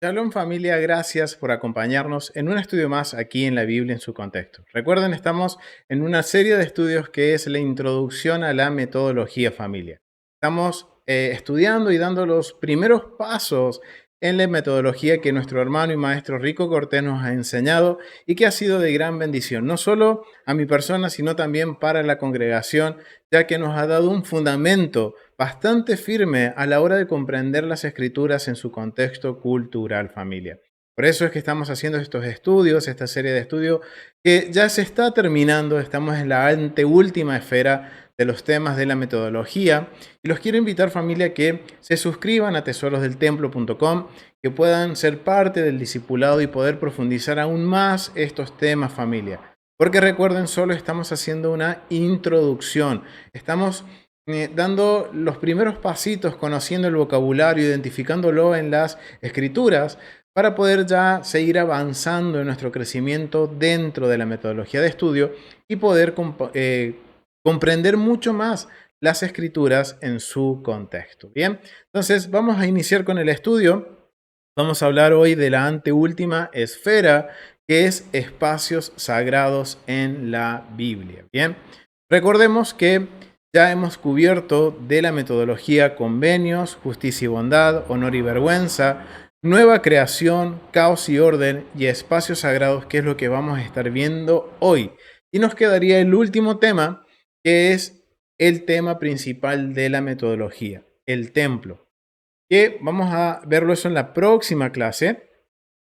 Shalom familia, gracias por acompañarnos en un estudio más aquí en la Biblia en su contexto. Recuerden, estamos en una serie de estudios que es la introducción a la metodología familia. Estamos estudiando y dando los primeros pasos en la metodología que nuestro hermano y maestro Rico Cortés nos ha enseñado y que ha sido de gran bendición, no solo a mi persona, sino también para la congregación, ya que nos ha dado un fundamento bastante firme a la hora de comprender las escrituras en su contexto cultural, familia. Por eso es que estamos haciendo estos estudios, esta serie de estudios que ya se está terminando, estamos en la anteúltima esfera de los temas de la metodología y los quiero invitar, familia, que se suscriban a tesorosdeltemplo.com, que puedan ser parte del discipulado y poder profundizar aún más estos temas, familia. Porque recuerden, solo estamos haciendo una introducción, estamos dando los primeros pasitos, conociendo el vocabulario, identificándolo en las escrituras, para poder ya seguir avanzando en nuestro crecimiento dentro de la metodología de estudio y poder comprender mucho más las escrituras en su contexto. Bien, entonces vamos a iniciar con el estudio. Vamos a hablar hoy de la anteúltima esfera, que es espacios sagrados en la Biblia. Bien, recordemos que ya hemos cubierto de la metodología convenios, justicia y bondad, honor y vergüenza, nueva creación, caos y orden y espacios sagrados, que es lo que vamos a estar viendo hoy. Y nos quedaría el último tema, que es el tema principal de la metodología, el templo, que vamos a verlo eso en la próxima clase,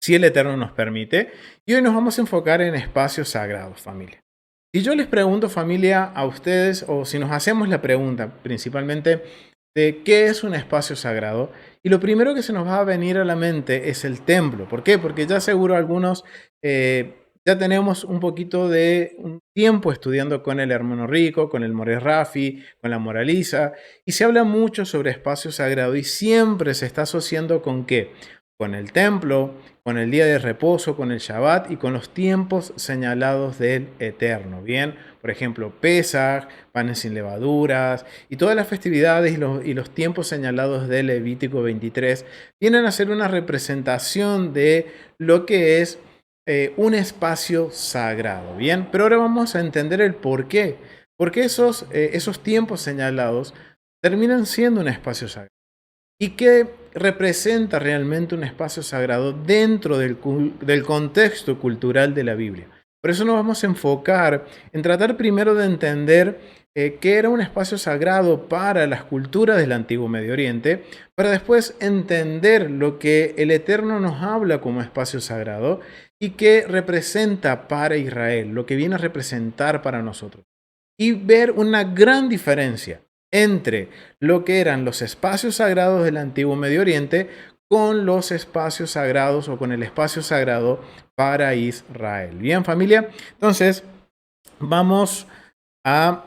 si el Eterno nos permite. Y hoy nos vamos a enfocar en espacios sagrados, familia. Si yo les pregunto, familia, a ustedes, o si nos hacemos la pregunta principalmente de qué es un espacio sagrado, y lo primero que se nos va a venir a la mente es el templo. ¿Por qué? Porque ya seguro algunos ya tenemos un poquito de un tiempo estudiando con el hermano Rico, con el More Rafi, con la Moraliza, y se habla mucho sobre espacio sagrado y siempre se está asociando con ¿qué? Con el templo, con el día de reposo, con el Shabbat y con los tiempos señalados del Eterno. Bien, por ejemplo, Pesaj, panes sin levaduras y todas las festividades y los tiempos señalados del Levítico 23 vienen a ser una representación de lo que es un espacio sagrado. Bien, pero ahora vamos a entender el por qué. Porque esos tiempos señalados terminan siendo un espacio sagrado. ¿Y qué representa realmente un espacio sagrado dentro del contexto cultural de la Biblia? Por eso nos vamos a enfocar en tratar primero de entender qué era un espacio sagrado para las culturas del Antiguo Medio Oriente, para después entender lo que el Eterno nos habla como espacio sagrado y qué representa para Israel, lo que viene a representar para nosotros. Y ver una gran diferencia entre lo que eran los espacios sagrados del Antiguo Medio Oriente con los espacios sagrados o con el espacio sagrado para Israel. Bien, familia, entonces vamos a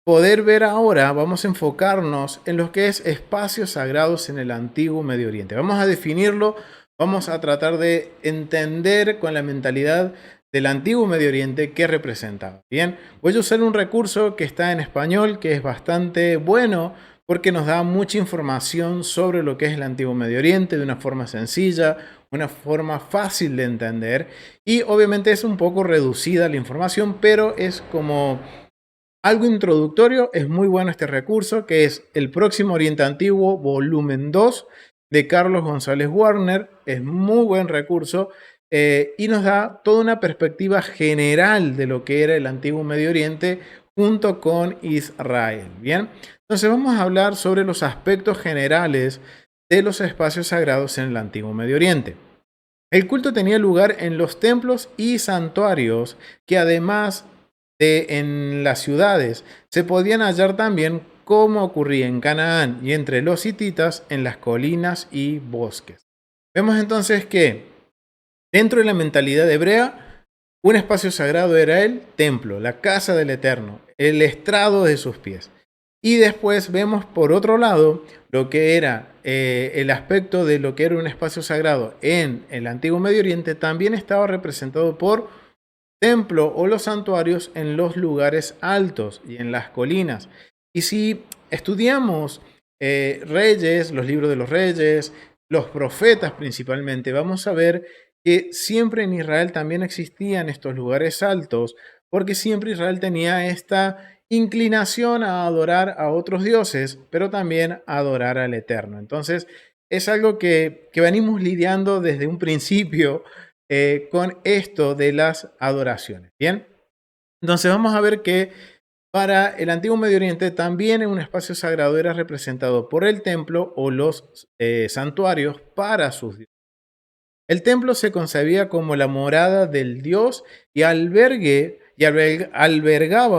poder ver ahora, vamos a enfocarnos en lo que es espacios sagrados en el Antiguo Medio Oriente. Vamos a definirlo, vamos a tratar de entender con la mentalidad del Antiguo Medio Oriente qué representaba. Bien, voy a usar un recurso que está en español, que es bastante bueno porque nos da mucha información sobre lo que es el Antiguo Medio Oriente de una forma sencilla, una forma fácil de entender, y obviamente es un poco reducida la información, pero es como algo introductorio. Es muy bueno este recurso, que es El Próximo Oriente Antiguo, volumen 2, de Carlos González Warner. Es muy buen recurso y nos da toda una perspectiva general de lo que era el Antiguo Medio Oriente junto con Israel. Bien, entonces vamos a hablar sobre los aspectos generales de los espacios sagrados en el Antiguo Medio Oriente. El culto tenía lugar en los templos y santuarios, que además en las ciudades se podían hallar también, como ocurría en Canaán y entre los hititas, en las colinas y bosques. Vemos entonces que dentro de la mentalidad hebrea, un espacio sagrado era el templo, la casa del Eterno, el estrado de sus pies. Y después vemos por otro lado lo que era el aspecto de lo que era un espacio sagrado en el Antiguo Medio Oriente. También estaba representado por templo o los santuarios en los lugares altos y en las colinas. Y si estudiamos Reyes, los libros de los Reyes, los profetas principalmente, vamos a ver que siempre en Israel también existían estos lugares altos, porque siempre Israel tenía esta inclinación a adorar a otros dioses, pero también a adorar al Eterno. Entonces, es algo que venimos lidiando desde un principio con esto de las adoraciones. Bien, entonces vamos a ver que para el antiguo Medio Oriente también en un espacio sagrado era representado por el templo o los santuarios para sus dioses. El templo se concebía como la morada del dios y albergaba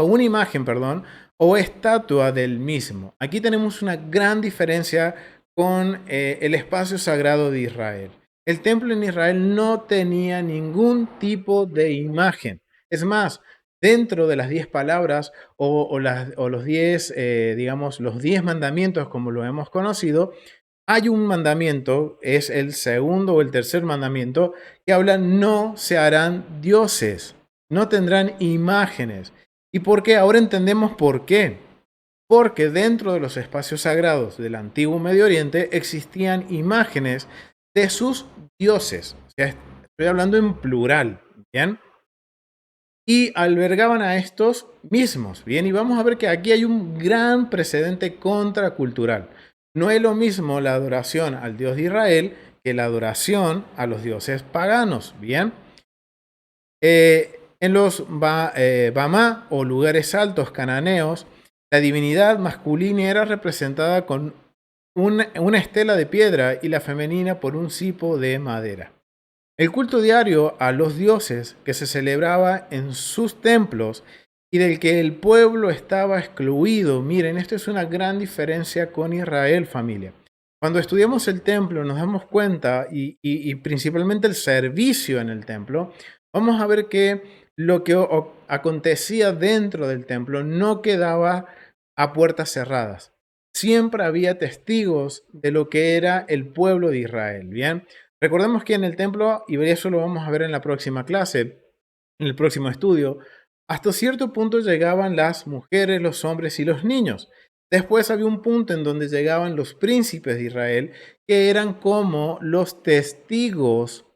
una imagen, perdón, o estatua del mismo. Aquí tenemos una gran diferencia con el espacio sagrado de Israel. El templo en Israel no tenía ningún tipo de imagen. Es más, dentro de las 10 palabras o los 10, digamos, los 10 mandamientos como lo hemos conocido, hay un mandamiento, es el segundo o el tercer mandamiento, que habla no se harán dioses, no tendrán imágenes. ¿Y por qué? Ahora entendemos por qué. Porque dentro de los espacios sagrados del antiguo Medio Oriente existían imágenes de sus dioses. O sea, estoy hablando en plural, ¿bien? Y albergaban a estos mismos, ¿bien? Y vamos a ver que aquí hay un gran precedente contracultural. No es lo mismo la adoración al Dios de Israel que la adoración a los dioses paganos, ¿bien? En los Bamá o lugares altos cananeos, la divinidad masculina era representada con una estela de piedra y la femenina por un cipo de madera. El culto diario a los dioses que se celebraba en sus templos y del que el pueblo estaba excluido. Miren, esto es una gran diferencia con Israel, familia. Cuando estudiamos el templo nos damos cuenta, y principalmente el servicio en el templo, vamos a ver que lo que acontecía dentro del templo no quedaba a puertas cerradas. Siempre había testigos de lo que era el pueblo de Israel, ¿bien? Recordemos que en el templo, y eso lo vamos a ver en la próxima clase, en el próximo estudio, hasta cierto punto llegaban las mujeres, los hombres y los niños. Después había un punto en donde llegaban los príncipes de Israel, que eran como los testigos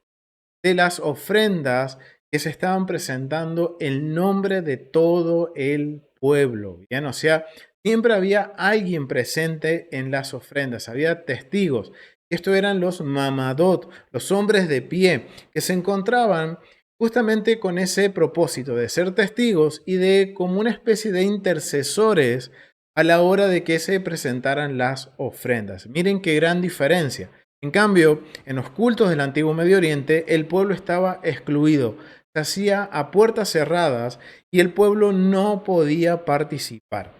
de las ofrendas que se estaban presentando en nombre de todo el pueblo. ¿Bien? O sea, siempre había alguien presente en las ofrendas, había testigos. Estos eran los mamadot, los hombres de pie, que se encontraban justamente con ese propósito de ser testigos y de como una especie de intercesores a la hora de que se presentaran las ofrendas. Miren qué gran diferencia. En cambio, en los cultos del antiguo Medio Oriente, el pueblo estaba excluido, se hacía a puertas cerradas y el pueblo no podía participar.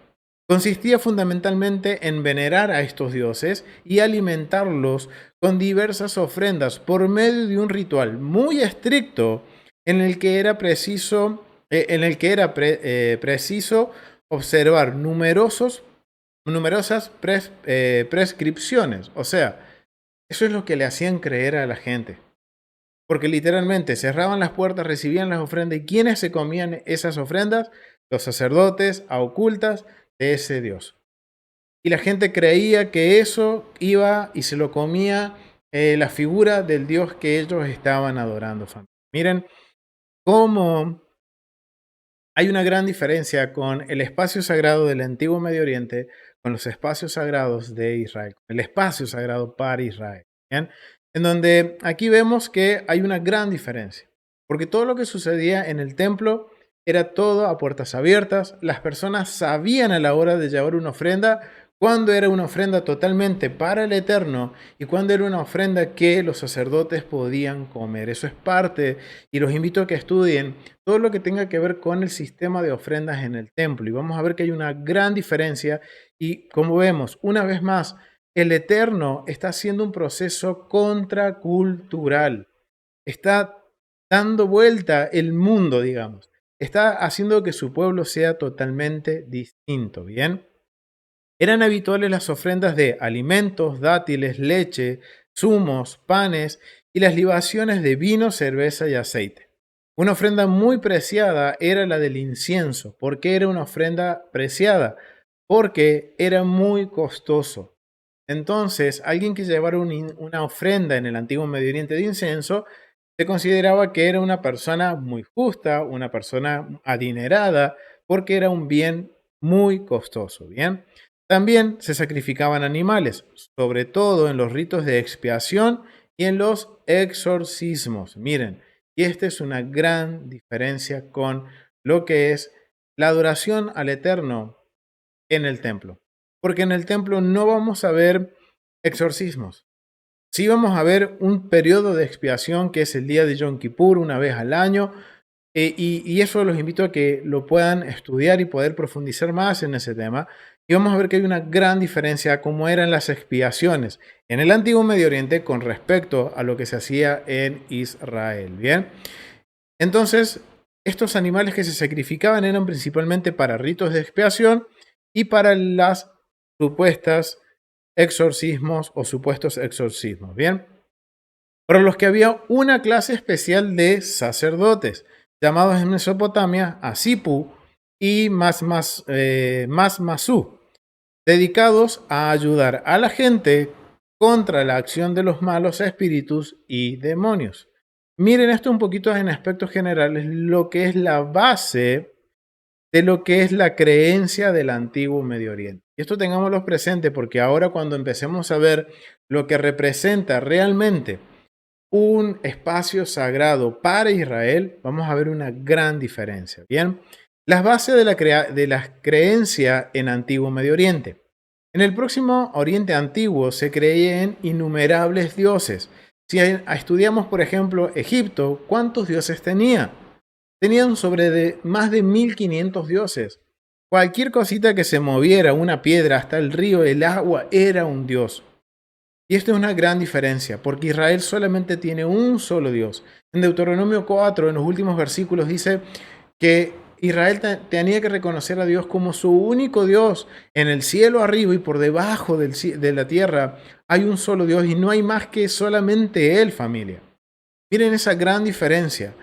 Consistía fundamentalmente en venerar a estos dioses y alimentarlos con diversas ofrendas por medio de un ritual muy estricto en el que era preciso, preciso observar numerosas prescripciones. O sea, eso es lo que le hacían creer a la gente. Porque literalmente cerraban las puertas, recibían las ofrendas. ¿Y quiénes se comían esas ofrendas? Los sacerdotes a ocultas de ese Dios. Y la gente creía que eso iba y se lo comía la figura del Dios que ellos estaban adorando. Miren cómo hay una gran diferencia con el espacio sagrado del antiguo Medio Oriente con los espacios sagrados de Israel, el espacio sagrado para Israel. ¿Bien? En donde aquí vemos que hay una gran diferencia, porque todo lo que sucedía en el templo era todo a puertas abiertas, las personas sabían a la hora de llevar una ofrenda cuándo era una ofrenda totalmente para el Eterno y cuándo era una ofrenda que los sacerdotes podían comer. Eso es parte, y los invito a que estudien todo lo que tenga que ver con el sistema de ofrendas en el templo. Y vamos a ver que hay una gran diferencia y como vemos, una vez más, el Eterno está haciendo un proceso contracultural. Está dando vuelta el mundo, digamos. Está haciendo que su pueblo sea totalmente distinto, ¿bien? Eran habituales las ofrendas de alimentos, dátiles, leche, zumos, panes y las libaciones de vino, cerveza y aceite. Una ofrenda muy preciada era la del incienso. ¿Por qué era una ofrenda preciada? Porque era muy costoso. Entonces, alguien que llevara una ofrenda en el antiguo Medio Oriente de incienso se consideraba que era una persona muy justa, una persona adinerada, porque era un bien muy costoso, ¿bien? También se sacrificaban animales, sobre todo en los ritos de expiación y en los exorcismos. Miren, y esta es una gran diferencia con lo que es la adoración al Eterno en el templo. Porque en el templo no vamos a ver exorcismos. Sí vamos a ver un periodo de expiación que es el día de Yom Kippur, una vez al año, y eso los invito a que lo puedan estudiar y poder profundizar más en ese tema. Y vamos a ver que hay una gran diferencia a cómo eran las expiaciones en el antiguo Medio Oriente con respecto a lo que se hacía en Israel. Bien, entonces estos animales que se sacrificaban eran principalmente para ritos de expiación y para las supuestas exorcismos o supuestos exorcismos. Bien, para los que había una clase especial de sacerdotes, llamados en Mesopotamia Asipu y Masmasú, dedicados a ayudar a la gente contra la acción de los malos espíritus y demonios. Miren esto un poquito en aspectos generales, lo que es la base de lo que es la creencia del antiguo Medio Oriente. Y esto tengámoslo presente porque ahora cuando empecemos a ver lo que representa realmente un espacio sagrado para Israel, vamos a ver una gran diferencia. Bien, las bases de la creencia en Antiguo Medio Oriente. En el próximo Oriente Antiguo se creían innumerables dioses. Si estudiamos, por ejemplo, Egipto, ¿cuántos dioses tenía? Tenían más de 1500 dioses. Cualquier cosita que se moviera, una piedra, hasta el río, el agua, era un dios. Y esto es una gran diferencia, porque Israel solamente tiene un solo Dios. En Deuteronomio 4, en los últimos versículos, dice que Israel tenía que reconocer a Dios como su único Dios. En el cielo arriba y por debajo de la tierra hay un solo Dios y no hay más que solamente Él, familia. Miren esa gran diferencia.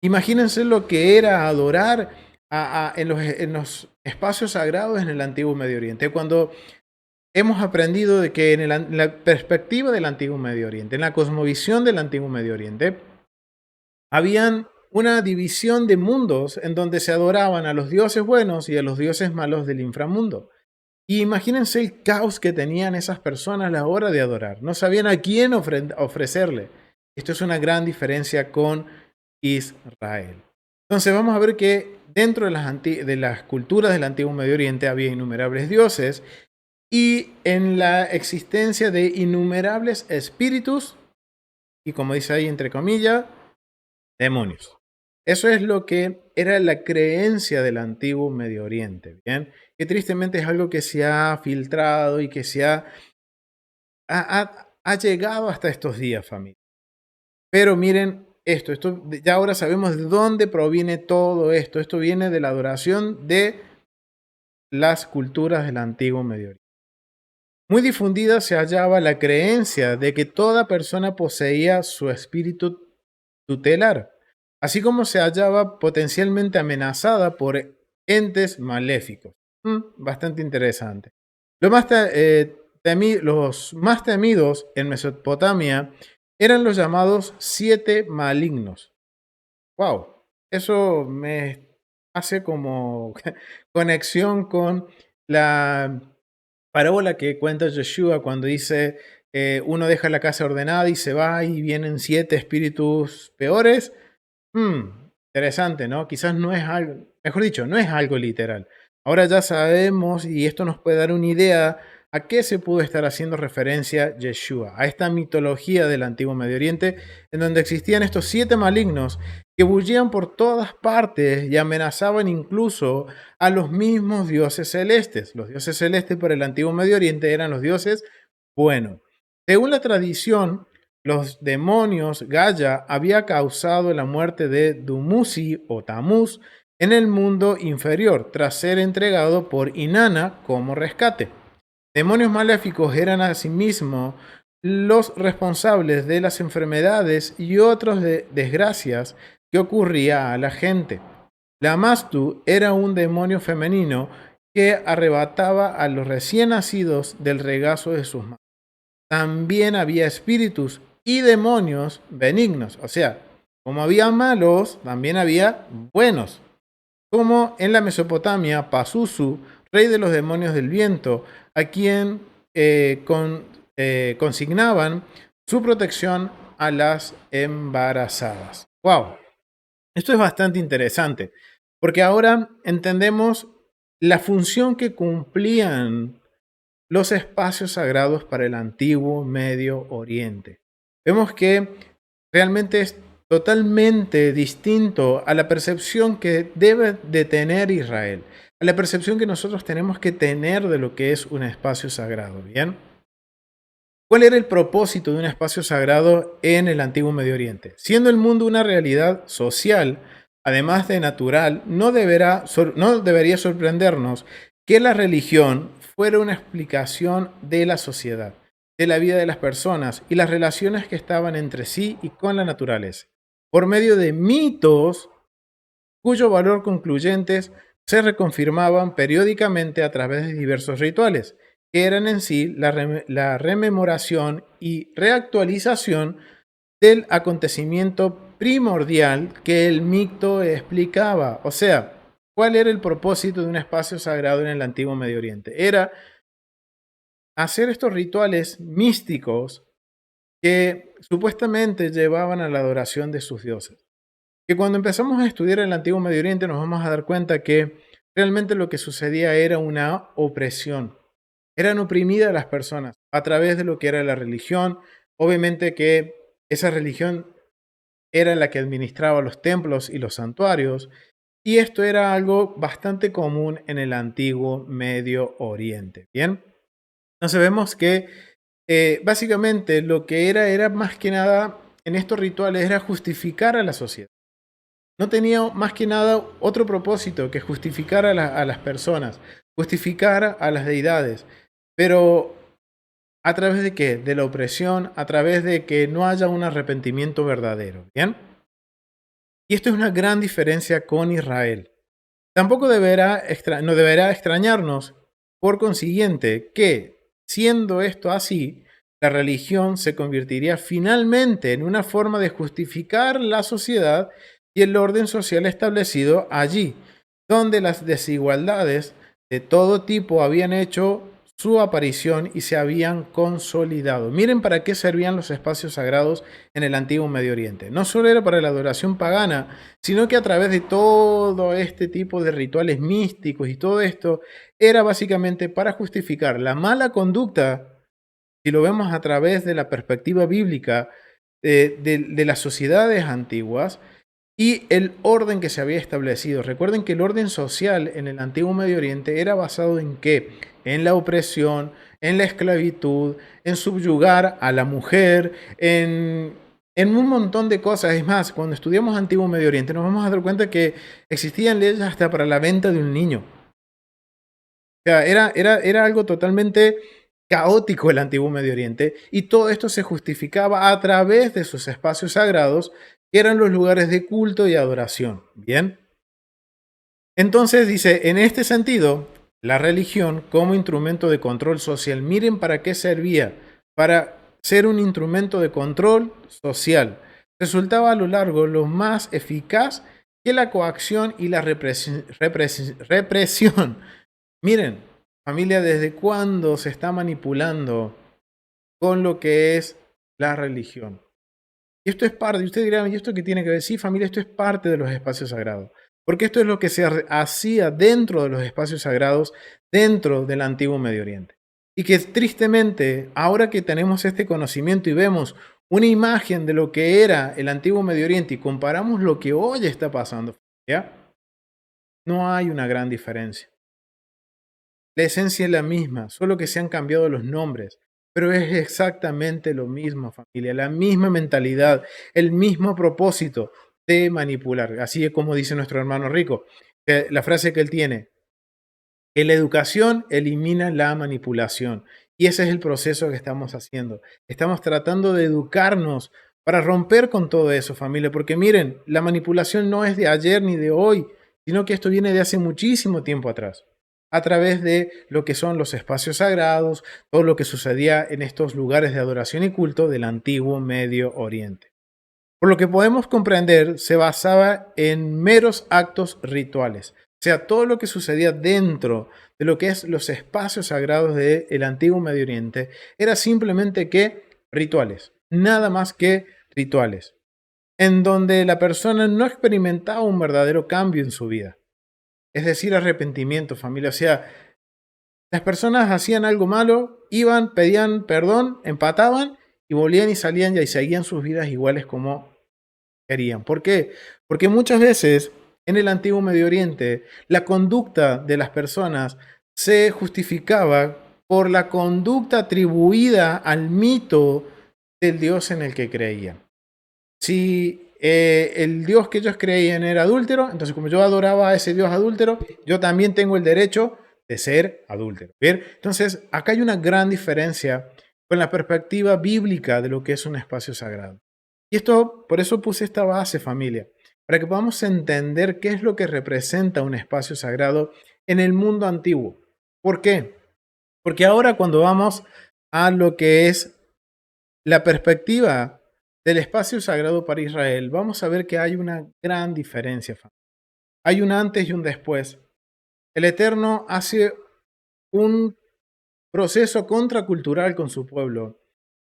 Imagínense lo que era adorar en los espacios sagrados en el antiguo Medio Oriente. Cuando hemos aprendido de que en la perspectiva del antiguo Medio Oriente, en la cosmovisión del antiguo Medio Oriente, habían una división de mundos en donde se adoraban a los dioses buenos y a los dioses malos del inframundo. Y imagínense el caos que tenían esas personas a la hora de adorar. No sabían a quién ofrecerle. Esto es una gran diferencia con Israel. Entonces vamos a ver que dentro de las culturas del antiguo Medio Oriente había innumerables dioses y en la existencia de innumerables espíritus y, como dice ahí entre comillas, demonios. Eso es lo que era la creencia del antiguo Medio Oriente, ¿bien? Que tristemente es algo que se ha filtrado y que ha llegado hasta estos días, familia. Pero miren esto ya ahora sabemos de dónde proviene todo esto. Esto viene de la adoración de las culturas del antiguo Medio Oriente. Muy difundida se hallaba la creencia de que toda persona poseía su espíritu tutelar, así como se hallaba potencialmente amenazada por entes maléficos. Bastante interesante. Los más temidos en Mesopotamia eran los llamados 7 malignos. ¡Wow! Eso me hace como conexión con la parábola que cuenta Yeshua cuando dice, uno deja la casa ordenada y se va y vienen 7 espíritus peores. Interesante, ¿no? Quizás no es algo, mejor dicho, no es algo literal. Ahora ya sabemos y esto nos puede dar una idea a qué se pudo estar haciendo referencia Yeshua, a esta mitología del antiguo Medio Oriente, en donde existían estos 7 malignos que bullían por todas partes y amenazaban incluso a los mismos dioses celestes. Los dioses celestes para el antiguo Medio Oriente eran los dioses buenos. Según la tradición, los demonios Gaia había causado la muerte de Dumuzi o Tamuz en el mundo inferior, tras ser entregado por Inanna como rescate. Demonios maléficos eran asimismo los responsables de las enfermedades y otras desgracias que ocurría a la gente. La Mastu era un demonio femenino que arrebataba a los recién nacidos del regazo de sus madres. también había espíritus y demonios benignos. O sea, como había malos, también había buenos. Como en la Mesopotamia, Pazuzu, rey de los demonios del viento, a quien consignaban su protección a las embarazadas. ¡Wow! Esto es bastante interesante, porque ahora entendemos la función que cumplían los espacios sagrados para el antiguo Medio Oriente. Vemos que realmente es totalmente distinto a la percepción que debe de tener Israel, a la percepción que nosotros tenemos que tener de lo que es un espacio sagrado, ¿bien? ¿Cuál era el propósito de un espacio sagrado en el antiguo Medio Oriente? Siendo el mundo una realidad social, además de natural, no debería sorprendernos que la religión fuera una explicación de la sociedad, de la vida de las personas y las relaciones que estaban entre sí y con la naturaleza, por medio de mitos cuyo valor concluyentes se reconfirmaban periódicamente a través de diversos rituales, que eran en sí la rememoración y reactualización del acontecimiento primordial que el mito explicaba. O sea, ¿cuál era el propósito de un espacio sagrado en el antiguo Medio Oriente? Era hacer estos rituales místicos que supuestamente llevaban a la adoración de sus dioses. Que cuando empezamos a estudiar el antiguo Medio Oriente nos vamos a dar cuenta que realmente lo que sucedía era una opresión. Eran oprimidas las personas a través de lo que era la religión. Obviamente que esa religión era la que administraba los templos y los santuarios. Y esto era algo bastante común en el antiguo Medio Oriente. Bien, entonces vemos que básicamente lo que era más que nada en estos rituales era justificar a la sociedad. No tenía más que nada otro propósito que justificar a las personas, justificar a las deidades. Pero ¿a través de qué? De la opresión, a través de que no haya un arrepentimiento verdadero. ¿Bien? Y esto es una gran diferencia con Israel. Tampoco no deberá extrañarnos, por consiguiente, que, siendo esto así, la religión se convertiría finalmente en una forma de justificar la sociedad y el orden social establecido allí, donde las desigualdades de todo tipo habían hecho su aparición y se habían consolidado. Miren para qué servían los espacios sagrados en el antiguo Medio Oriente. No solo era para la adoración pagana, sino que a través de todo este tipo de rituales místicos y todo esto, era básicamente para justificar la mala conducta, si lo vemos a través de la perspectiva bíblica de las sociedades antiguas, y el orden que se había establecido. Recuerden que el orden social en el antiguo Medio Oriente era basado en qué? En la opresión, en la esclavitud, en subyugar a la mujer, en un montón de cosas. Es más, cuando estudiamos antiguo Medio Oriente nos vamos a dar cuenta que existían leyes hasta para la venta de un niño. O sea, era algo totalmente caótico el antiguo Medio Oriente, y todo esto se justificaba a través de sus espacios sagrados, que eran los lugares de culto y adoración. Bien. Entonces dice, en este sentido, la religión como instrumento de control social, miren para qué servía, para ser un instrumento de control social. Resultaba a lo largo lo más eficaz que la coacción y la represión. Miren, familia, ¿desde cuándo se está manipulando con lo que es la religión? Y esto es parte, y usted dirá, ¿y esto qué tiene que ver? Sí, familia, esto es parte de los espacios sagrados. Porque esto es lo que se hacía dentro de los espacios sagrados, dentro del antiguo Medio Oriente. Y que tristemente, ahora que tenemos este conocimiento y vemos una imagen de lo que era el antiguo Medio Oriente y comparamos lo que hoy está pasando, ¿ya? No hay una gran diferencia. La esencia es la misma, solo que se han cambiado los nombres. Pero es exactamente lo mismo, familia, la misma mentalidad, el mismo propósito de manipular. Así es como dice nuestro hermano Rico, la frase que él tiene, que la educación elimina la manipulación. Y ese es el proceso que estamos haciendo. Estamos tratando de educarnos para romper con todo eso, familia, porque miren, la manipulación no es de ayer ni de hoy, sino que esto viene de hace muchísimo tiempo atrás. a través de lo que son los espacios sagrados, todo lo que sucedía en estos lugares de adoración y culto del antiguo Medio Oriente. Por lo que podemos comprender, se basaba en meros actos rituales. O sea, todo lo que sucedía dentro de lo que es los espacios sagrados del antiguo Medio Oriente era simplemente que rituales, nada más que rituales, en donde la persona no experimentaba un verdadero cambio en su vida. Es decir, arrepentimiento, familia. O sea, las personas hacían algo malo, iban, pedían perdón, empataban y volvían y salían y seguían sus vidas iguales como querían. ¿Por qué? Porque muchas veces en el antiguo Medio Oriente la conducta de las personas se justificaba por la conducta atribuida al mito del Dios en el que creían. Si el Dios que ellos creían era adúltero, entonces como yo adoraba a ese Dios adúltero, yo también tengo el derecho de ser adúltero. ¿Bien? Entonces, acá hay una gran diferencia con la perspectiva bíblica de lo que es un espacio sagrado. Y esto, por eso puse esta base, familia, para que podamos entender qué es lo que representa un espacio sagrado en el mundo antiguo. ¿Por qué? Porque ahora cuando vamos a lo que es la perspectiva del espacio sagrado para Israel, vamos a ver que hay una gran diferencia, familia. Hay un antes y un después. El Eterno hace un proceso contracultural con su pueblo,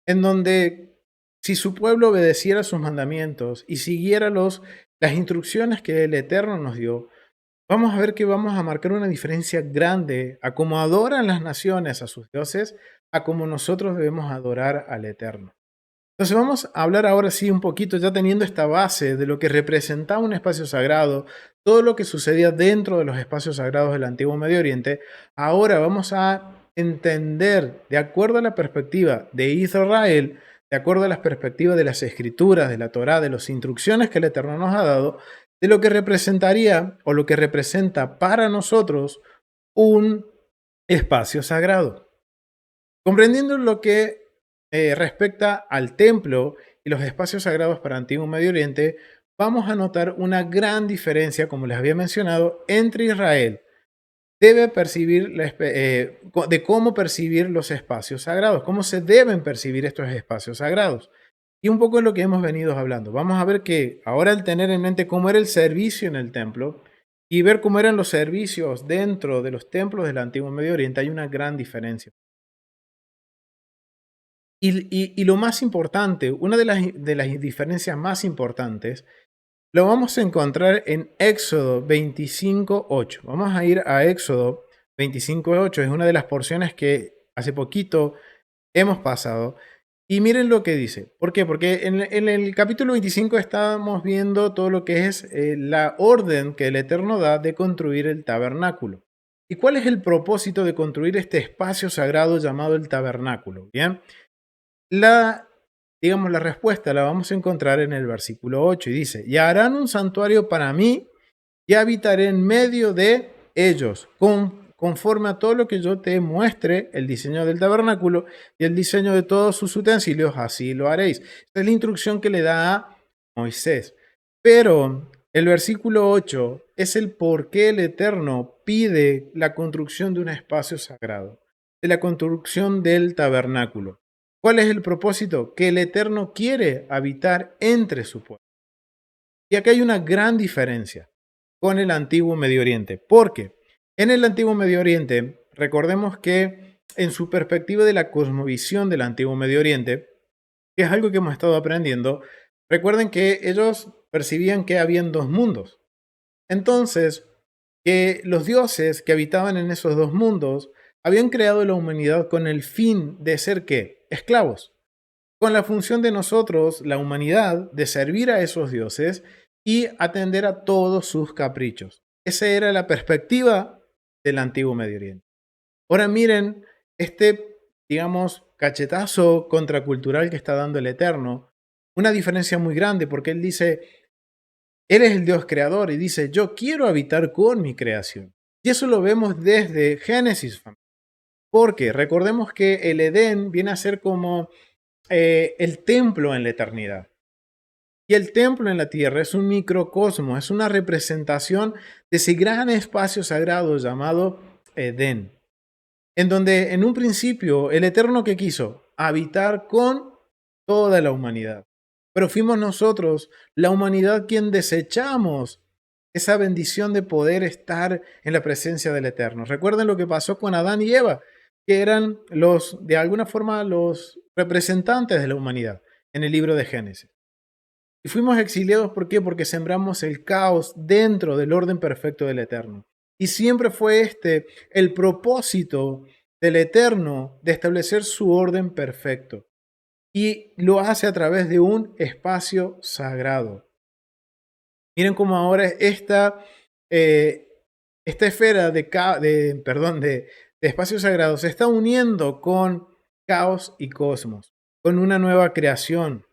en donde si su pueblo obedeciera sus mandamientos y siguiera las instrucciones que el Eterno nos dio, vamos a ver que vamos a marcar una diferencia grande a cómo adoran las naciones a sus dioses, a cómo nosotros debemos adorar al Eterno. Entonces vamos a hablar ahora sí un poquito, ya teniendo esta base de lo que representaba un espacio sagrado, todo lo que sucedía dentro de los espacios sagrados del antiguo Medio Oriente. Ahora vamos a entender, de acuerdo a la perspectiva de Israel, de acuerdo a las perspectivas de las escrituras, de la Torá, de las instrucciones que el Eterno nos ha dado, de lo que representaría o lo que representa para nosotros un espacio sagrado. Comprendiendo lo que respecta al templo y los espacios sagrados para Antiguo Medio Oriente, vamos a notar una gran diferencia, como les había mencionado, entre Israel debe percibir de cómo percibir los espacios sagrados, cómo se deben percibir estos espacios sagrados. Y un poco es lo que hemos venido hablando. Vamos a ver que ahora al tener en mente cómo era el servicio en el templo y ver cómo eran los servicios dentro de los templos del Antiguo Medio Oriente, hay una gran diferencia. Y lo más importante, una de las diferencias más importantes, lo vamos a encontrar en Éxodo 25:8. Vamos a ir a Éxodo 25:8. Es una de las porciones que hace poquito hemos pasado. Y miren lo que dice. ¿Por qué? Porque en el capítulo 25 estábamos viendo todo lo que es la orden que el Eterno da de construir el tabernáculo. ¿Y cuál es el propósito de construir este espacio sagrado llamado el tabernáculo? Bien. La respuesta la vamos a encontrar en el versículo 8 y dice, y harán un santuario para mí y habitaré en medio de ellos, conforme a todo lo que yo te muestre, el diseño del tabernáculo y el diseño de todos sus utensilios, así lo haréis. Esta es la instrucción que le da a Moisés. Pero el versículo 8 es el por qué el Eterno pide la construcción de un espacio sagrado, de la construcción del tabernáculo. ¿Cuál es el propósito? Que el Eterno quiere habitar entre su pueblo. Y acá hay una gran diferencia con el antiguo Medio Oriente. Porque en el antiguo Medio Oriente, recordemos que en su perspectiva de la cosmovisión del antiguo Medio Oriente, que es algo que hemos estado aprendiendo, recuerden que ellos percibían que habían dos mundos. Entonces, que los dioses que habitaban en esos dos mundos habían creado la humanidad con el fin de ser ¿qué? Esclavos. Con la función de nosotros, la humanidad, de servir a esos dioses y atender a todos sus caprichos. Esa era la perspectiva del antiguo Medio Oriente. Ahora miren cachetazo contracultural que está dando el Eterno. Una diferencia muy grande porque Él dice, Él es el Dios creador y dice, yo quiero habitar con mi creación. Y eso lo vemos desde Génesis. Porque recordemos que el Edén viene a ser como el templo en la eternidad. Y el templo en la tierra es un microcosmo, es una representación de ese gran espacio sagrado llamado Edén, en donde en un principio el Eterno que quiso habitar con toda la humanidad. Pero fuimos nosotros, la humanidad, quien desechamos esa bendición de poder estar en la presencia del Eterno. Recuerden lo que pasó con Adán y Eva, que eran de alguna forma, los representantes de la humanidad en el libro de Génesis. Y fuimos exiliados, ¿por qué? Porque sembramos el caos dentro del orden perfecto del Eterno. Y siempre fue este el propósito del Eterno de establecer su orden perfecto. Y lo hace a través de un espacio sagrado. Miren cómo ahora esta esfera de espacio sagrado se está uniendo con caos y cosmos, con una nueva creación.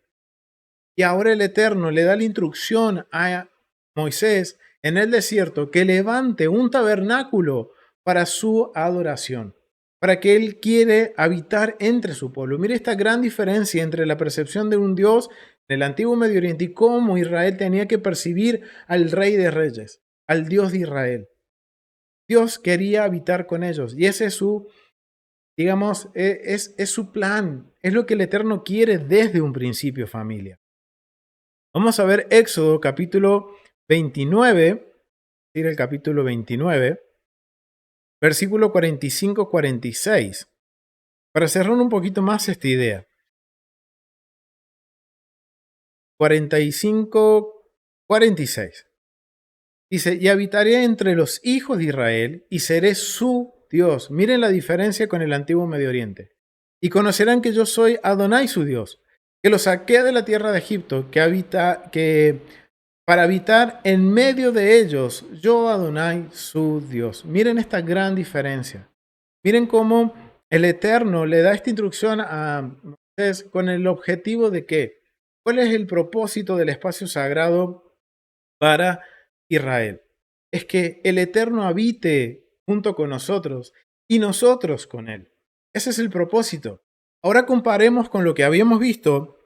Y ahora el Eterno le da la instrucción a Moisés en el desierto que levante un tabernáculo para su adoración, para que él quiere habitar entre su pueblo. Mire esta gran diferencia entre la percepción de un Dios en el antiguo Medio Oriente y cómo Israel tenía que percibir al Rey de Reyes, al Dios de Israel. Dios quería habitar con ellos y ese es su, digamos, es su plan, es lo que el Eterno quiere desde un principio, familia. Vamos a ver Éxodo capítulo 29, el capítulo 29, versículo 45-46, para cerrar un poquito más esta idea. 45-46. Dice, y habitaré entre los hijos de Israel y seré su Dios. Miren la diferencia con el antiguo Medio Oriente. Y conocerán que yo soy Adonai su Dios, que los saqué de la tierra de Egipto, que para habitar en medio de ellos, yo Adonai su Dios. Miren esta gran diferencia. Miren cómo el Eterno le da esta instrucción a Moisés con el objetivo de que, ¿cuál es el propósito del espacio sagrado para Israel? Es que el Eterno habite junto con nosotros y nosotros con Él. Ese es el propósito. Ahora comparemos con lo que habíamos visto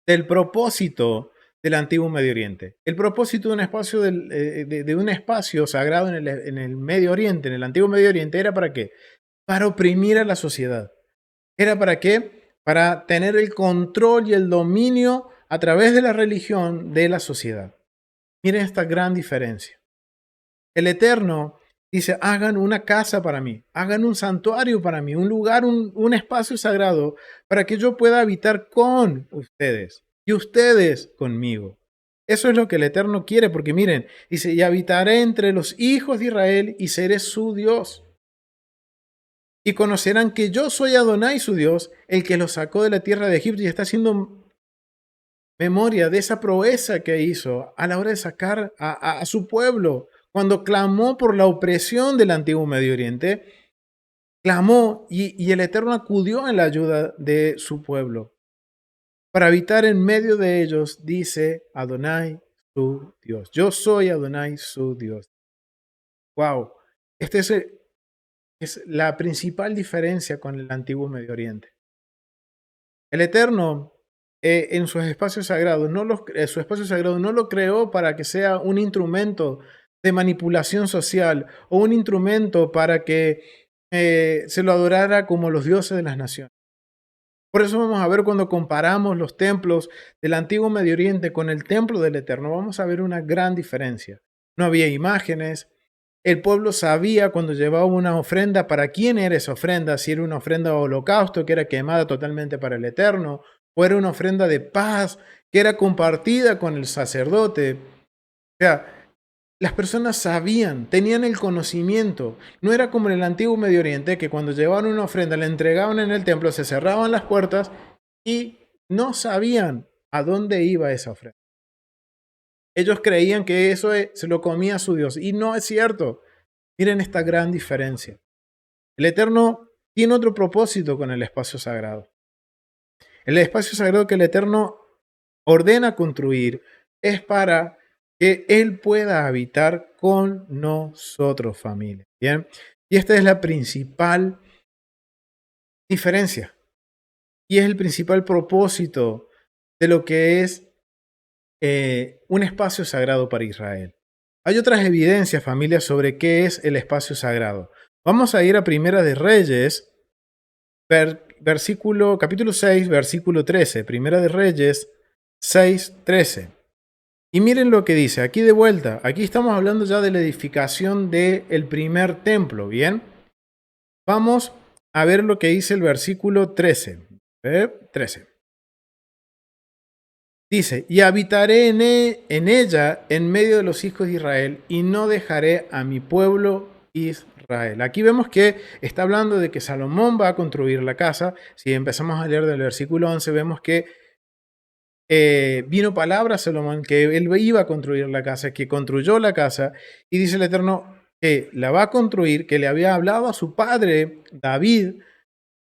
del propósito del antiguo Medio Oriente. El propósito de un espacio, de un espacio sagrado en el Medio Oriente, en el antiguo Medio Oriente, ¿era para qué? Para oprimir a la sociedad. ¿Era para qué? Para tener el control y el dominio a través de la religión de la sociedad. Miren esta gran diferencia. El Eterno dice, hagan una casa para mí, hagan un santuario para mí, un lugar, un espacio sagrado para que yo pueda habitar con ustedes y ustedes conmigo. Eso es lo que el Eterno quiere, porque miren, dice, y habitaré entre los hijos de Israel y seré su Dios. Y conocerán que yo soy Adonai su Dios, el que los sacó de la tierra de Egipto y está haciendo memoria de esa proeza que hizo a la hora de sacar a su pueblo. Cuando clamó por la opresión del antiguo Medio Oriente, clamó y el Eterno acudió en la ayuda de su pueblo. Para habitar en medio de ellos, dice Adonai su Dios. Yo soy Adonai su Dios. Wow, esta es la principal diferencia con el antiguo Medio Oriente. El Eterno en sus espacios sagrados, su espacio sagrado no lo creó para que sea un instrumento de manipulación social o un instrumento para que se lo adorara como los dioses de las naciones. Por eso vamos a ver cuando comparamos los templos del antiguo Medio Oriente con el templo del Eterno, vamos a ver una gran diferencia. No había imágenes. El pueblo sabía cuando llevaba una ofrenda para quién era esa ofrenda, si era una ofrenda de holocausto que era quemada totalmente para el Eterno, o era una ofrenda de paz que era compartida con el sacerdote. O sea, las personas sabían, tenían el conocimiento. No era como en el antiguo Medio Oriente, que cuando llevaban una ofrenda, la entregaban en el templo, se cerraban las puertas y no sabían a dónde iba esa ofrenda. Ellos creían que eso se lo comía su Dios. Y no es cierto. Miren esta gran diferencia. El Eterno tiene otro propósito con el espacio sagrado. El espacio sagrado que el Eterno ordena construir es para que Él pueda habitar con nosotros, familia. ¿Bien? Y esta es la principal diferencia. Y es el principal propósito de lo que es un espacio sagrado para Israel. Hay otras evidencias, familia, sobre qué es el espacio sagrado. Vamos a ir a Primera de Reyes, capítulo 6, versículo 13. Primera de Reyes 6, 13. Y miren lo que dice, aquí de vuelta, aquí estamos hablando ya de la edificación del primer templo, ¿bien? Vamos a ver lo que dice el versículo 13. 13. Dice, y habitaré en ella en medio de los hijos de Israel y no dejaré a mi pueblo Israel. Aquí vemos que está hablando de que Salomón va a construir la casa. Si empezamos a leer del versículo 11, vemos que vino palabra a Salomón que él iba a construir la casa, que construyó la casa, y dice el Eterno que la va a construir, que le había hablado a su padre David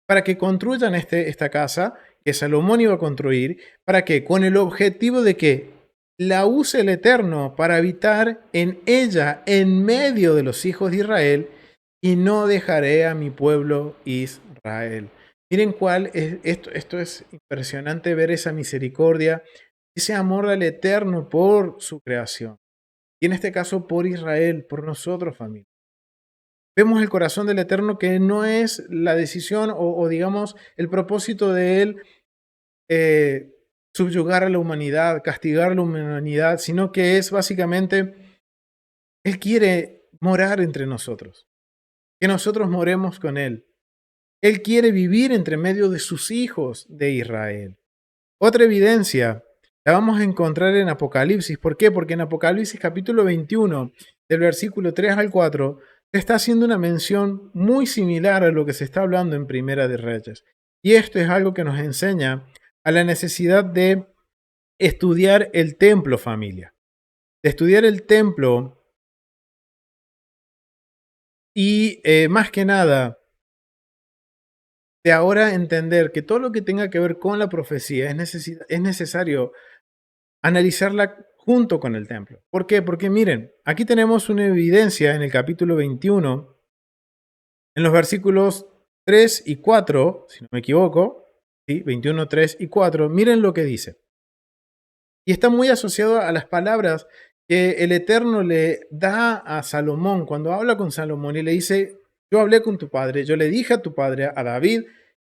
para que construyan esta casa que Salomón iba a construir, para que con el objetivo de que la use el Eterno para habitar en ella, en medio de los hijos de Israel, y no dejaré a mi pueblo Israel. Miren cuál es esto. Esto es impresionante ver esa misericordia, ese amor al Eterno por su creación. Y en este caso por Israel, por nosotros, familia. Vemos el corazón del Eterno que no es la decisión o digamos el propósito de Él subyugar a la humanidad, castigar a la humanidad, sino que es básicamente, Él quiere morar entre nosotros, que nosotros moremos con Él. Él quiere vivir entre medio de sus hijos de Israel. Otra evidencia la vamos a encontrar en Apocalipsis. ¿Por qué? Porque en Apocalipsis capítulo 21, del versículo 3 al 4, se está haciendo una mención muy similar a lo que se está hablando en Primera de Reyes. Y esto es algo que nos enseña a la necesidad de estudiar el templo, familia. De estudiar el templo y más que nada de ahora entender que todo lo que tenga que ver con la profecía es necesario analizarla junto con el templo. ¿Por qué? Porque miren, aquí tenemos una evidencia en el capítulo 21, en los versículos 3 y 4, si no me equivoco, ¿sí? 21, 3 y 4, miren lo que dice. Y está muy asociado a las palabras que el Eterno le da a Salomón cuando habla con Salomón y le dice, yo hablé con tu padre, yo le dije a tu padre, a David,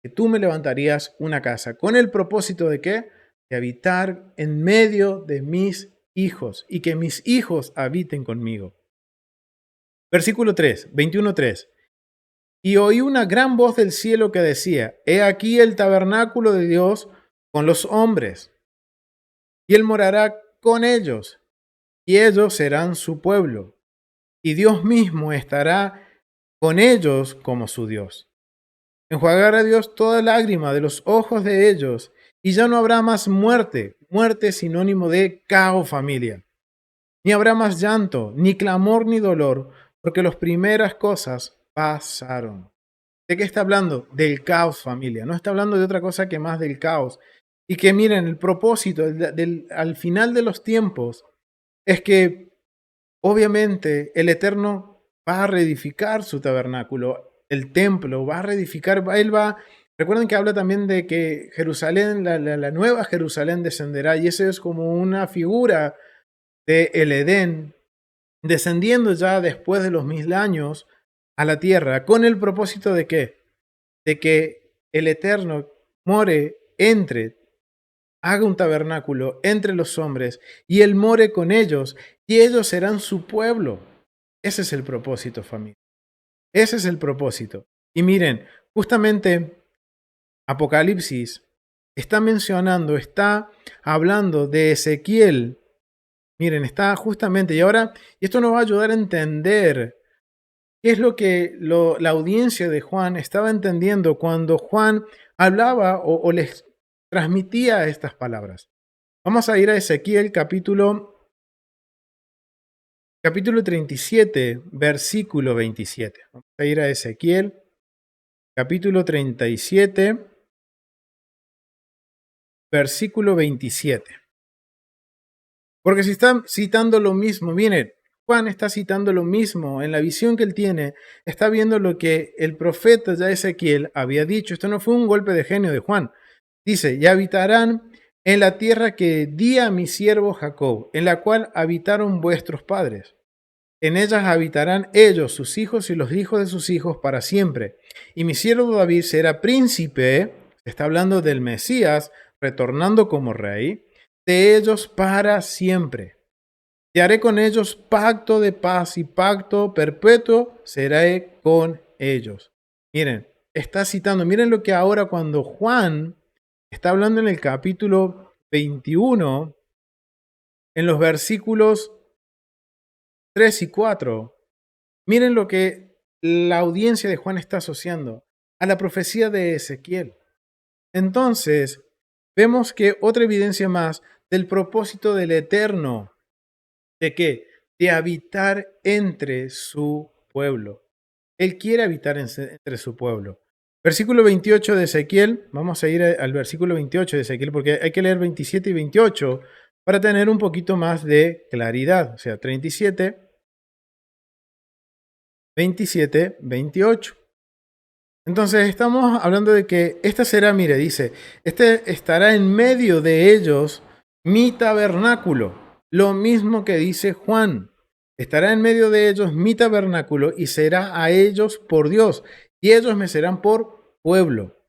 que tú me levantarías una casa. ¿Con el propósito de qué? De habitar en medio de mis hijos y que mis hijos habiten conmigo. Versículo 3, 21:3. Y oí una gran voz del cielo que decía, he aquí el tabernáculo de Dios con los hombres, y él morará con ellos, y ellos serán su pueblo, y Dios mismo estará con ellos como su Dios. Enjuagará a Dios toda lágrima de los ojos de ellos, y ya no habrá más muerte. Muerte es sinónimo de caos, familia. Ni habrá más llanto, ni clamor, ni dolor, porque las primeras cosas pasaron. ¿De qué está hablando? Del caos, familia. No está hablando de otra cosa que más del caos. Y que miren, el propósito al final de los tiempos es que obviamente el Eterno va a reedificar su tabernáculo, el templo, va a reedificar, recuerden que habla también de que Jerusalén, la nueva Jerusalén descenderá, y eso es como una figura de el Edén, descendiendo ya después de los 1000 años a la tierra, con el propósito de qué? De que el Eterno haga un tabernáculo entre los hombres, y Él more con ellos, y ellos serán su pueblo. Ese es el propósito, familia. Ese es el propósito. Y miren, justamente Apocalipsis está hablando de Ezequiel. Miren, está justamente, y esto nos va a ayudar a entender qué es lo que la audiencia de Juan estaba entendiendo cuando Juan hablaba o les transmitía estas palabras. Vamos a ir a Ezequiel capítulo 37, versículo 27. Vamos a ir a Ezequiel capítulo 37, versículo 27. Porque si están citando lo mismo, miren, Juan está citando lo mismo en la visión que él tiene, está viendo lo que el profeta ya Ezequiel había dicho. Esto no fue un golpe de genio de Juan. Dice, y habitarán en la tierra que di a mi siervo Jacob, en la cual habitaron vuestros padres. En ellas habitarán ellos, sus hijos y los hijos de sus hijos para siempre. Y mi siervo David será príncipe, se está hablando del Mesías, retornando como rey, de ellos para siempre. Y haré con ellos pacto de paz y pacto perpetuo seré con ellos. Miren, está citando, miren lo que ahora cuando Juan está hablando en el capítulo 21, en los versículos 3 y 4, miren lo que la audiencia de Juan está asociando a la profecía de Ezequiel. Entonces, vemos que otra evidencia más del propósito del Eterno. ¿De qué? De habitar entre su pueblo. Él quiere habitar entre su pueblo. Versículo 28 de Ezequiel, vamos a ir al versículo 28 de Ezequiel porque hay que leer 27 y 28 para tener un poquito más de claridad. O sea, 37, 27, 28. Entonces estamos hablando de que esta será, mire, dice, este estará en medio de ellos mi tabernáculo. Lo mismo que dice Juan. Estará en medio de ellos mi tabernáculo y será a ellos por Dios. Y ellos me serán por pueblo.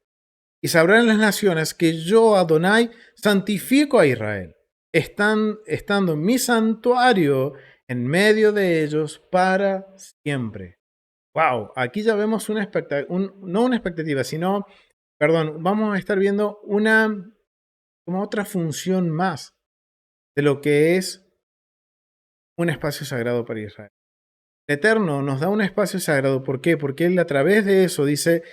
Y sabrán las naciones que yo, Adonai, santifico a Israel, estando mi santuario en medio de ellos para siempre. Wow, aquí ya vemos no una expectativa, sino, perdón, vamos a estar viendo como otra función más de lo que es un espacio sagrado para Israel. El Eterno nos da un espacio sagrado, ¿por qué? Porque Él a través de eso dice,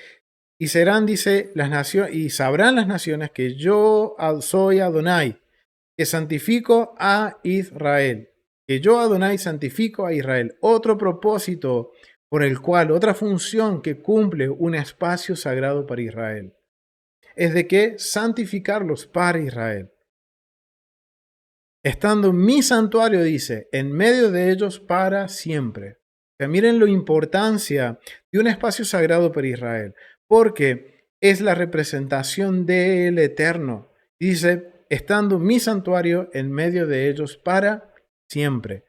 y serán, dice, las naciones, y sabrán las naciones que yo soy Adonai, que santifico a Israel, que yo Adonai santifico a Israel. Otro propósito por el cual, otra función que cumple un espacio sagrado para Israel, es de que santificarlos para Israel. Estando mi santuario, dice, en medio de ellos para siempre. O sea, miren la importancia de un espacio sagrado para Israel, porque es la representación del Eterno. Dice, estando mi santuario en medio de ellos para siempre.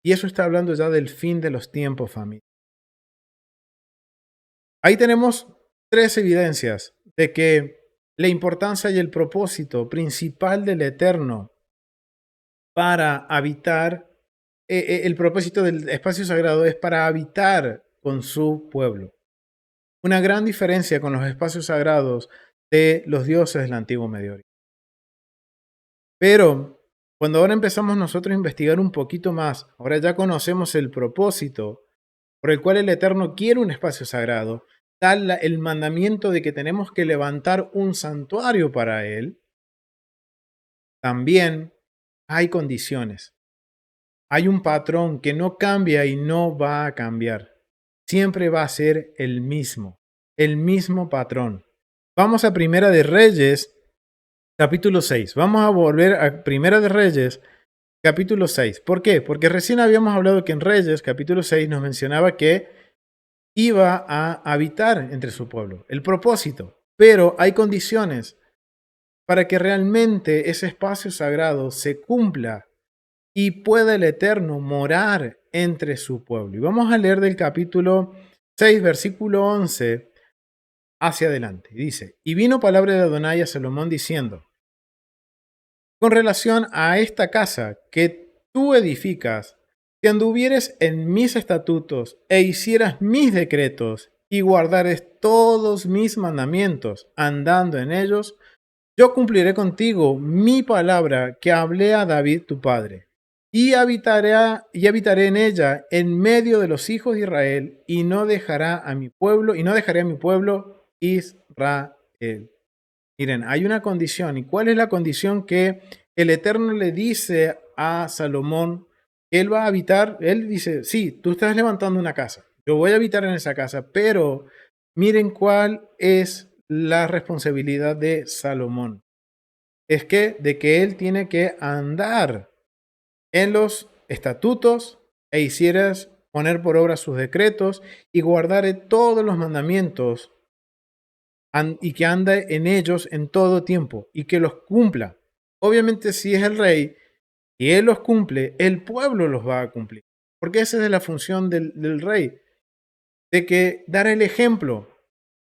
Y eso está hablando ya del fin de los tiempos, familia. Ahí tenemos tres evidencias de que la importancia y el propósito principal del Eterno para habitar, el propósito del espacio sagrado es para habitar con su pueblo. Una gran diferencia con los espacios sagrados de los dioses del antiguo Medio Oriente. Pero cuando ahora empezamos nosotros a investigar un poquito más, ahora ya conocemos el propósito por el cual el Eterno quiere un espacio sagrado, tal el mandamiento de que tenemos que levantar un santuario para Él, también hay condiciones. Hay un patrón que no cambia y no va a cambiar. Siempre va a ser el mismo patrón. Vamos a Primera de Reyes, capítulo 6. Vamos a volver a Primera de Reyes, capítulo 6. ¿Por qué? Porque recién habíamos hablado que en Reyes, capítulo 6, nos mencionaba que iba a habitar entre su pueblo. El propósito. Pero hay condiciones para que realmente ese espacio sagrado se cumpla y pueda el Eterno morar entre su pueblo. Y vamos a leer del capítulo 6, versículo 11 hacia adelante. Dice, y vino palabra de Adonai a Salomón diciendo, con relación a esta casa que tú edificas, si anduvieres en mis estatutos e hicieras mis decretos y guardares todos mis mandamientos, andando en ellos, yo cumpliré contigo mi palabra que hablé a David tu padre, y habitaré en ella en medio de los hijos de Israel, y no dejaré a mi pueblo Israel. Miren, hay una condición. ¿Y cuál es la condición que el Eterno le dice a Salomón? Él va a habitar, él dice, sí, tú estás levantando una casa, yo voy a habitar en esa casa, pero miren cuál es la responsabilidad de Salomón. Es que de que él tiene que andar en los estatutos e hicieras poner por obra sus decretos y guardar todos los mandamientos y que ande en ellos en todo tiempo y que los cumpla. Obviamente si es el rey y él los cumple, el pueblo los va a cumplir. Porque esa es la función del rey, de que dar el ejemplo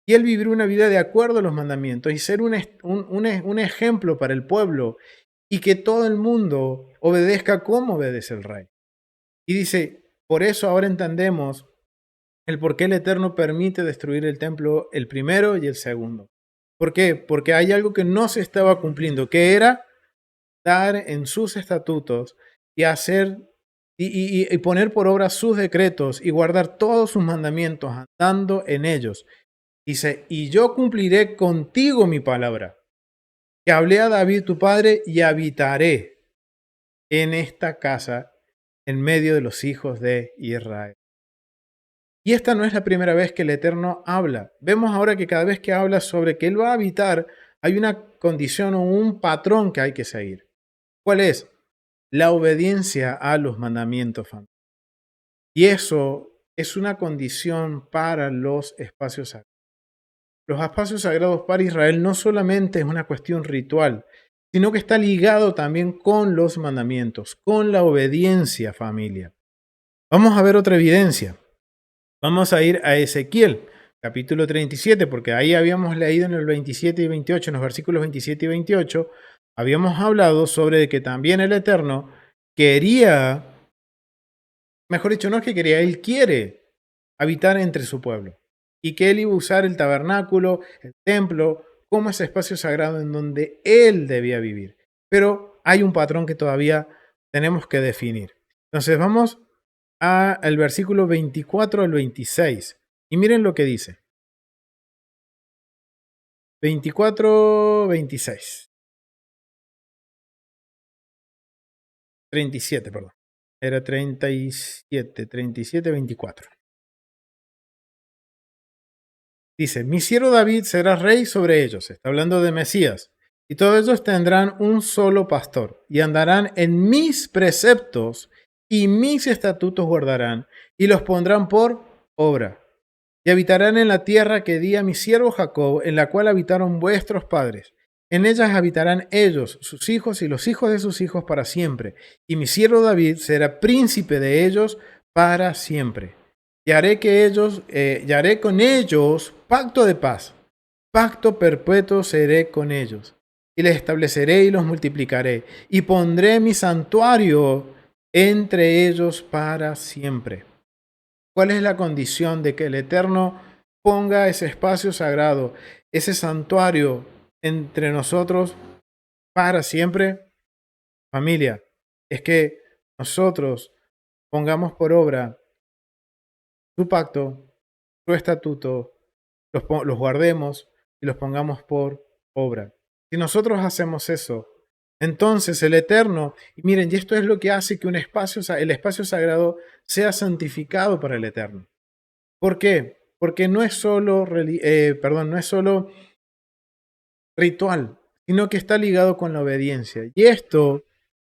y él vivir una vida de acuerdo a los mandamientos y ser un ejemplo para el pueblo y que todo el mundo obedezca como obedece el rey. Y dice, por eso ahora entendemos el por qué el Eterno permite destruir el templo el primero y el segundo. ¿Por qué? Porque hay algo que no se estaba cumpliendo, que era dar en sus estatutos y hacer y poner por obra sus decretos y guardar todos sus mandamientos andando en ellos. Dice, y yo cumpliré contigo mi palabra, que hablé a David tu padre y habitaré en esta casa en medio de los hijos de Israel. Y esta no es la primera vez que el Eterno habla. Vemos ahora que cada vez que habla sobre que Él va a habitar, hay una condición o un patrón que hay que seguir. ¿Cuál es? La obediencia a los mandamientos. Y eso es una condición para los espacios sagrados. Los espacios sagrados para Israel no solamente es una cuestión ritual, sino que está ligado también con los mandamientos, con la obediencia, familia. Vamos a ver otra evidencia. Vamos a ir a Ezequiel, capítulo 37, porque ahí habíamos leído en el 27 y 28, en los versículos 27 y 28, habíamos hablado sobre que también el Eterno quería, mejor dicho, no es que quería, Él quiere habitar entre su pueblo y que Él iba a usar el tabernáculo, el templo, como ese espacio sagrado en donde Él debía vivir. Pero hay un patrón que todavía tenemos que definir. Entonces vamos al versículo 24 al 26. Y miren lo que dice. 24, 26. 37, perdón. Era 37, 37, 24. Dice, mi siervo David será rey sobre ellos. Está hablando de Mesías. Y todos ellos tendrán un solo pastor y andarán en mis preceptos y mis estatutos guardarán y los pondrán por obra. Y habitarán en la tierra que di a mi siervo Jacob, en la cual habitaron vuestros padres. En ellas habitarán ellos, sus hijos y los hijos de sus hijos para siempre. Y mi siervo David será príncipe de ellos para siempre. Y haré con ellos pacto de paz. Pacto perpetuo seré con ellos. Y les estableceré y los multiplicaré. Y pondré mi santuario entre ellos para siempre. ¿Cuál es la condición de que el Eterno ponga ese espacio sagrado, ese santuario entre nosotros para siempre? Familia, es que nosotros pongamos por obra su pacto, su estatuto, los guardemos y los pongamos por obra. Si nosotros hacemos eso, entonces el Eterno, y miren, y esto es lo que hace que el espacio sagrado sea santificado para el Eterno. ¿Por qué? Porque no es solo, no es solo ritual, sino que está ligado con la obediencia. Y esto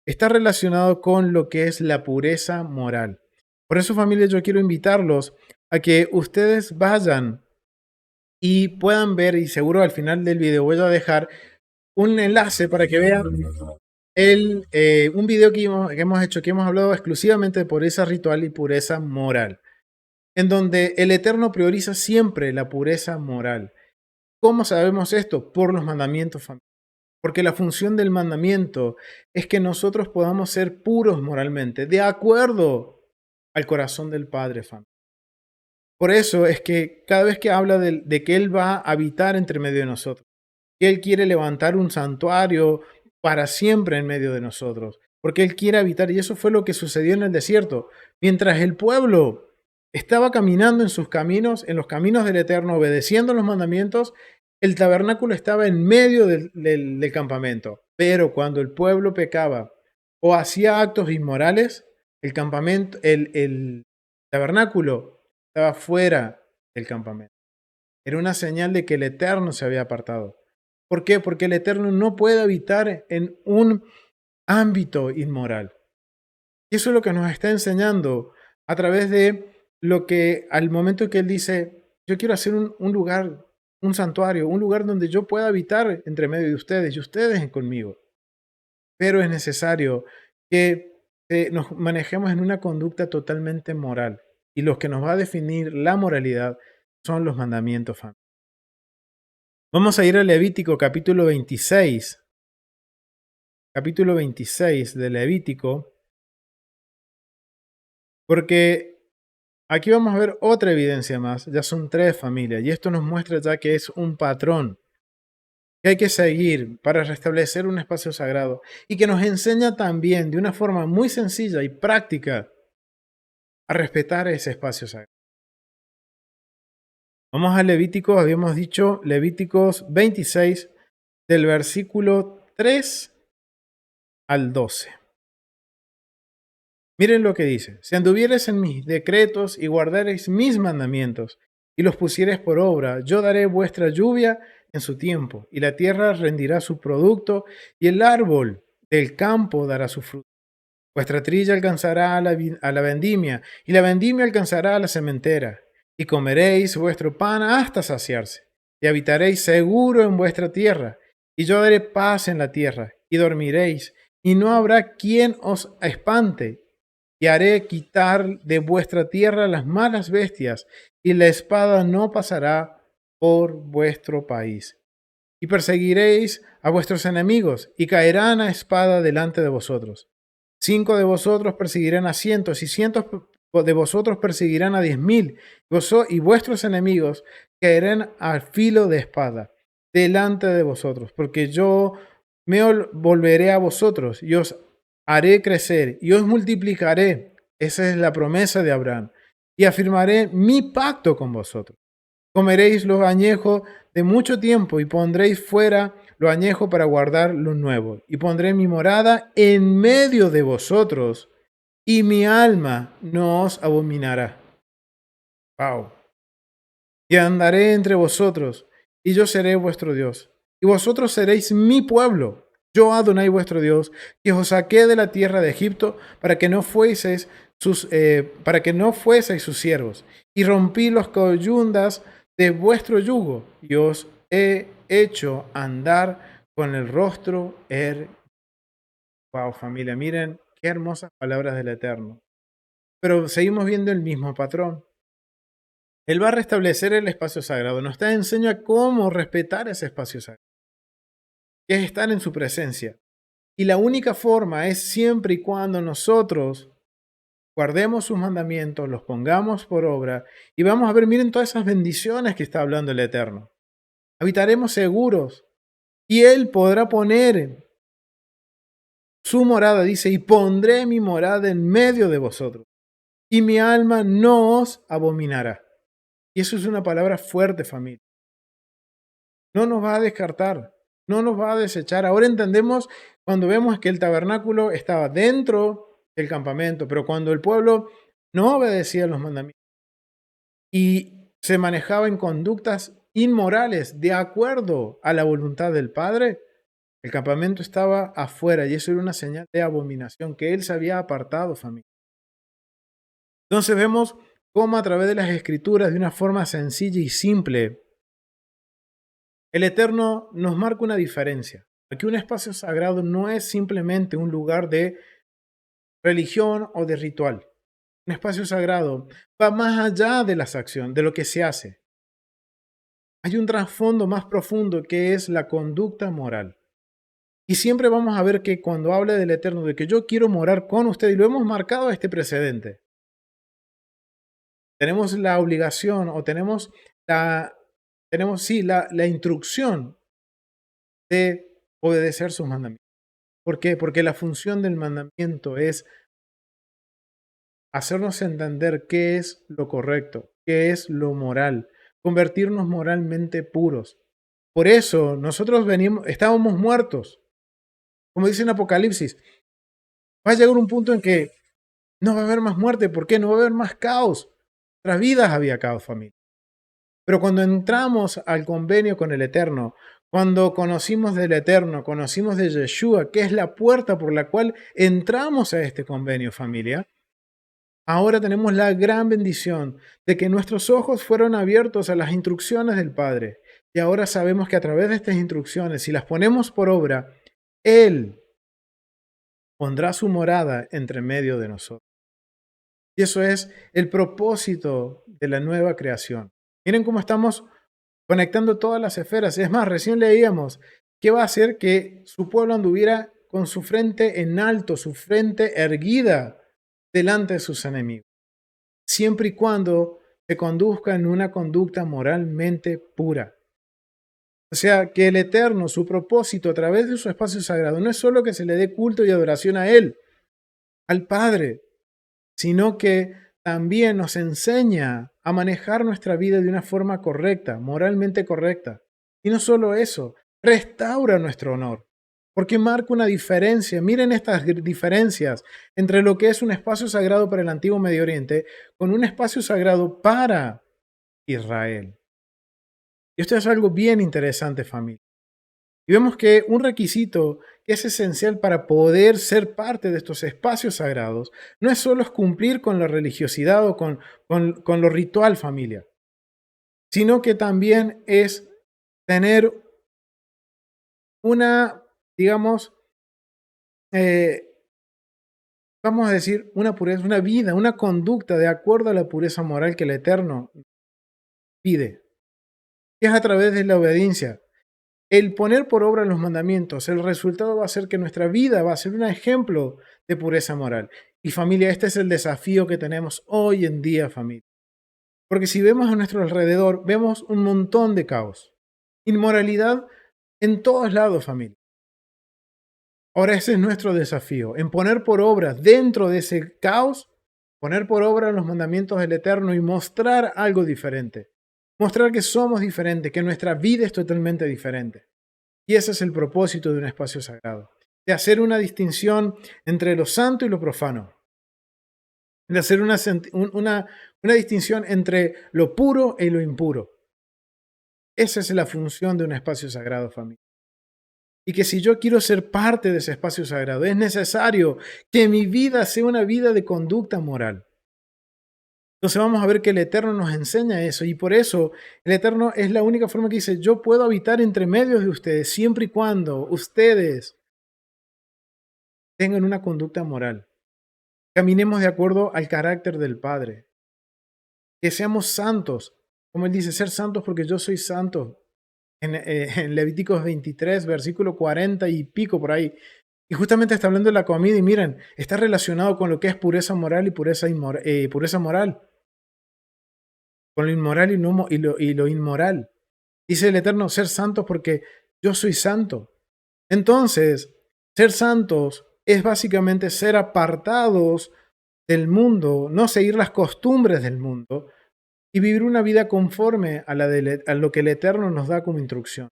está relacionado con lo que es la pureza moral. Por eso, familia, yo quiero invitarlos a que ustedes vayan y puedan ver, y seguro al final del video voy a dejar un enlace para que vean un video que hemos hecho, que hemos hablado exclusivamente de pureza ritual y pureza moral, en donde el Eterno prioriza siempre la pureza moral. ¿Cómo sabemos esto? Por los mandamientos familiares. Porque la función del mandamiento es que nosotros podamos ser puros moralmente, de acuerdo al corazón del Padre familiar. Por eso es que cada vez que habla de que Él va a habitar entre medio de nosotros, que Él quiere levantar un santuario para siempre en medio de nosotros, porque Él quiere habitar, y eso fue lo que sucedió en el desierto. Mientras el pueblo estaba caminando en sus caminos, en los caminos del Eterno, obedeciendo los mandamientos, el tabernáculo estaba en medio del campamento. Pero cuando el pueblo pecaba o hacía actos inmorales, el tabernáculo estaba fuera del campamento. Era una señal de que el Eterno se había apartado. ¿Por qué? Porque el Eterno no puede habitar en un ámbito inmoral. Y eso es lo que nos está enseñando a través de lo que al momento que Él dice, yo quiero hacer un lugar, un santuario, un lugar donde yo pueda habitar entre medio de ustedes y ustedes conmigo. Pero es necesario que nos manejemos en una conducta totalmente moral. Y lo que nos va a definir la moralidad son los mandamientos familiares. Vamos a ir a Levítico capítulo 26 de Levítico, porque aquí vamos a ver otra evidencia más. Ya son 3 familias y esto nos muestra ya que es un patrón que hay que seguir para restablecer un espacio sagrado y que nos enseña también de una forma muy sencilla y práctica a respetar ese espacio sagrado. Vamos a Levítico, habíamos dicho Levíticos 26 del versículo 3 al 12. Miren lo que dice: si anduviereis en mis decretos y guardareis mis mandamientos y los pusiereis por obra, yo daré vuestra lluvia en su tiempo, y la tierra rendirá su producto, y el árbol del campo dará su fruto. Vuestra trilla alcanzará a la vendimia, y la vendimia alcanzará a la sementera, y comeréis vuestro pan hasta saciarse, y habitaréis seguro en vuestra tierra, y yo daré paz en la tierra, y dormiréis, y no habrá quien os espante, y haré quitar de vuestra tierra las malas bestias, y la espada no pasará por vuestro país. Y perseguiréis a vuestros enemigos, y caerán a espada delante de vosotros. 5 de vosotros perseguirán a cientos, y cientos de vosotros perseguirán a 10,000, y vuestros enemigos caerán al filo de espada delante de vosotros, porque yo me volveré a vosotros y os haré crecer y os multiplicaré. Esa es la promesa de Abraham. Y afirmaré mi pacto con vosotros. Comeréis lo añejo de mucho tiempo y pondréis fuera lo añejo para guardar lo nuevo. Y pondré mi morada en medio de vosotros y mi alma no os abominará. Wow. Y andaré entre vosotros y yo seré vuestro Dios. Y vosotros seréis mi pueblo. Yo, Adonai, vuestro Dios, que os saqué de la tierra de Egipto para que no fueseis sus siervos. Y rompí los coyundas de vuestro yugo y os he hecho andar con el rostro erguido. Wow, familia, miren qué hermosas palabras del Eterno. Pero seguimos viendo el mismo patrón. Él va a restablecer el espacio sagrado. Nos enseña cómo respetar ese espacio sagrado, que es estar en su presencia. Y la única forma es siempre y cuando nosotros guardemos sus mandamientos, los pongamos por obra y vamos a ver, miren todas esas bendiciones que está hablando el Eterno. Habitaremos seguros y Él podrá poner su morada, dice, y pondré mi morada en medio de vosotros y mi alma no os abominará. Y eso es una palabra fuerte, familia. No nos va a descartar, no nos va a desechar. Ahora entendemos cuando vemos que el tabernáculo estaba dentro del campamento, pero cuando el pueblo no obedecía los mandamientos y se manejaba en conductas inmorales de acuerdo a la voluntad del Padre, el campamento estaba afuera y eso era una señal de abominación que él se había apartado, familia. Entonces vemos cómo a través de las Escrituras, de una forma sencilla y simple, el Eterno nos marca una diferencia. Aquí un espacio sagrado no es simplemente un lugar de religión o de ritual. Un espacio sagrado va más allá de las acciones, de lo que se hace. Hay un trasfondo más profundo que es la conducta moral. Y siempre vamos a ver que cuando habla del Eterno, de que yo quiero morar con usted, y lo hemos marcado este precedente, tenemos la obligación o tenemos la instrucción de obedecer sus mandamientos. ¿Por qué? Porque la función del mandamiento es hacernos entender qué es lo correcto, qué es lo moral, convertirnos moralmente puros. Por eso nosotros estábamos muertos. Como dice en Apocalipsis, va a llegar un punto en que no va a haber más muerte. ¿Por qué? No va a haber más caos. Nuestras vidas había caos, familia. Pero cuando entramos al convenio con el Eterno, cuando conocimos del Eterno, conocimos de Yeshua, que es la puerta por la cual entramos a este convenio, familia, ahora tenemos la gran bendición de que nuestros ojos fueron abiertos a las instrucciones del Padre. Y ahora sabemos que a través de estas instrucciones, si las ponemos por obra, Él pondrá su morada entre medio de nosotros. Y eso es el propósito de la nueva creación. Miren cómo estamos conectando todas las esferas. Es más, recién leíamos que va a hacer que su pueblo anduviera con su frente en alto, su frente erguida delante de sus enemigos, siempre y cuando se conduzca en una conducta moralmente pura. O sea, que el Eterno, su propósito a través de su espacio sagrado, no es solo que se le dé culto y adoración a Él, al Padre, sino que también nos enseña a manejar nuestra vida de una forma correcta, moralmente correcta. Y no solo eso, restaura nuestro honor, porque marca una diferencia. Miren estas diferencias entre lo que es un espacio sagrado para el antiguo Medio Oriente con un espacio sagrado para Israel. Y esto es algo bien interesante, familia. Y vemos que un requisito que es esencial para poder ser parte de estos espacios sagrados no es solo cumplir con la religiosidad o con lo ritual, familia, sino que también es tener una, digamos, eh, vamos a decir, una pureza, una vida, una conducta de acuerdo a la pureza moral que el Eterno pide. Y es a través de la obediencia. El poner por obra los mandamientos, el resultado va a ser que nuestra vida va a ser un ejemplo de pureza moral. Y familia, este es el desafío que tenemos hoy en día, familia. Porque si vemos a nuestro alrededor, vemos un montón de caos. Inmoralidad en todos lados, familia. Ahora ese es nuestro desafío, en poner por obra dentro de ese caos, poner por obra los mandamientos del Eterno y mostrar algo diferente. Mostrar que somos diferentes, que nuestra vida es totalmente diferente. Y ese es el propósito de un espacio sagrado, de hacer una distinción entre lo santo y lo profano, de hacer una distinción entre lo puro y lo impuro. Esa es la función de un espacio sagrado, familia. Y que si yo quiero ser parte de ese espacio sagrado, es necesario que mi vida sea una vida de conducta moral. Entonces vamos a ver que el Eterno nos enseña eso y por eso el Eterno es la única forma que dice, yo puedo habitar entre medios de ustedes siempre y cuando ustedes tengan una conducta moral. Caminemos de acuerdo al carácter del Padre. Que seamos santos. Como Él dice, ser santos porque yo soy santo. En Levíticos 23, versículo 40 y pico por ahí. Y justamente está hablando de la comida y miren, está relacionado con lo que es pureza moral y pureza moral. Con lo inmoral y lo inmoral. Dice el Eterno, ser santos porque yo soy santo. Entonces, ser santos es básicamente ser apartados del mundo, no seguir las costumbres del mundo y vivir una vida conforme a lo que el Eterno nos da como instrucción.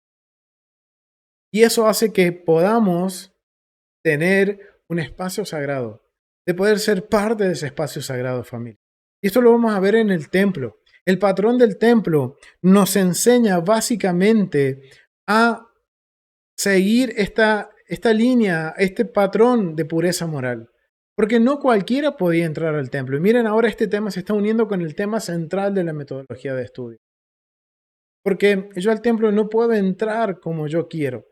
Y eso hace que podamos tener un espacio sagrado, de poder ser parte de ese espacio sagrado, familia. Y esto lo vamos a ver en el templo. El patrón del templo nos enseña básicamente a seguir esta línea, este patrón de pureza moral. Porque no cualquiera podía entrar al templo. Y miren, ahora este tema se está uniendo con el tema central de la metodología de estudio. Porque yo al templo no puedo entrar como yo quiero.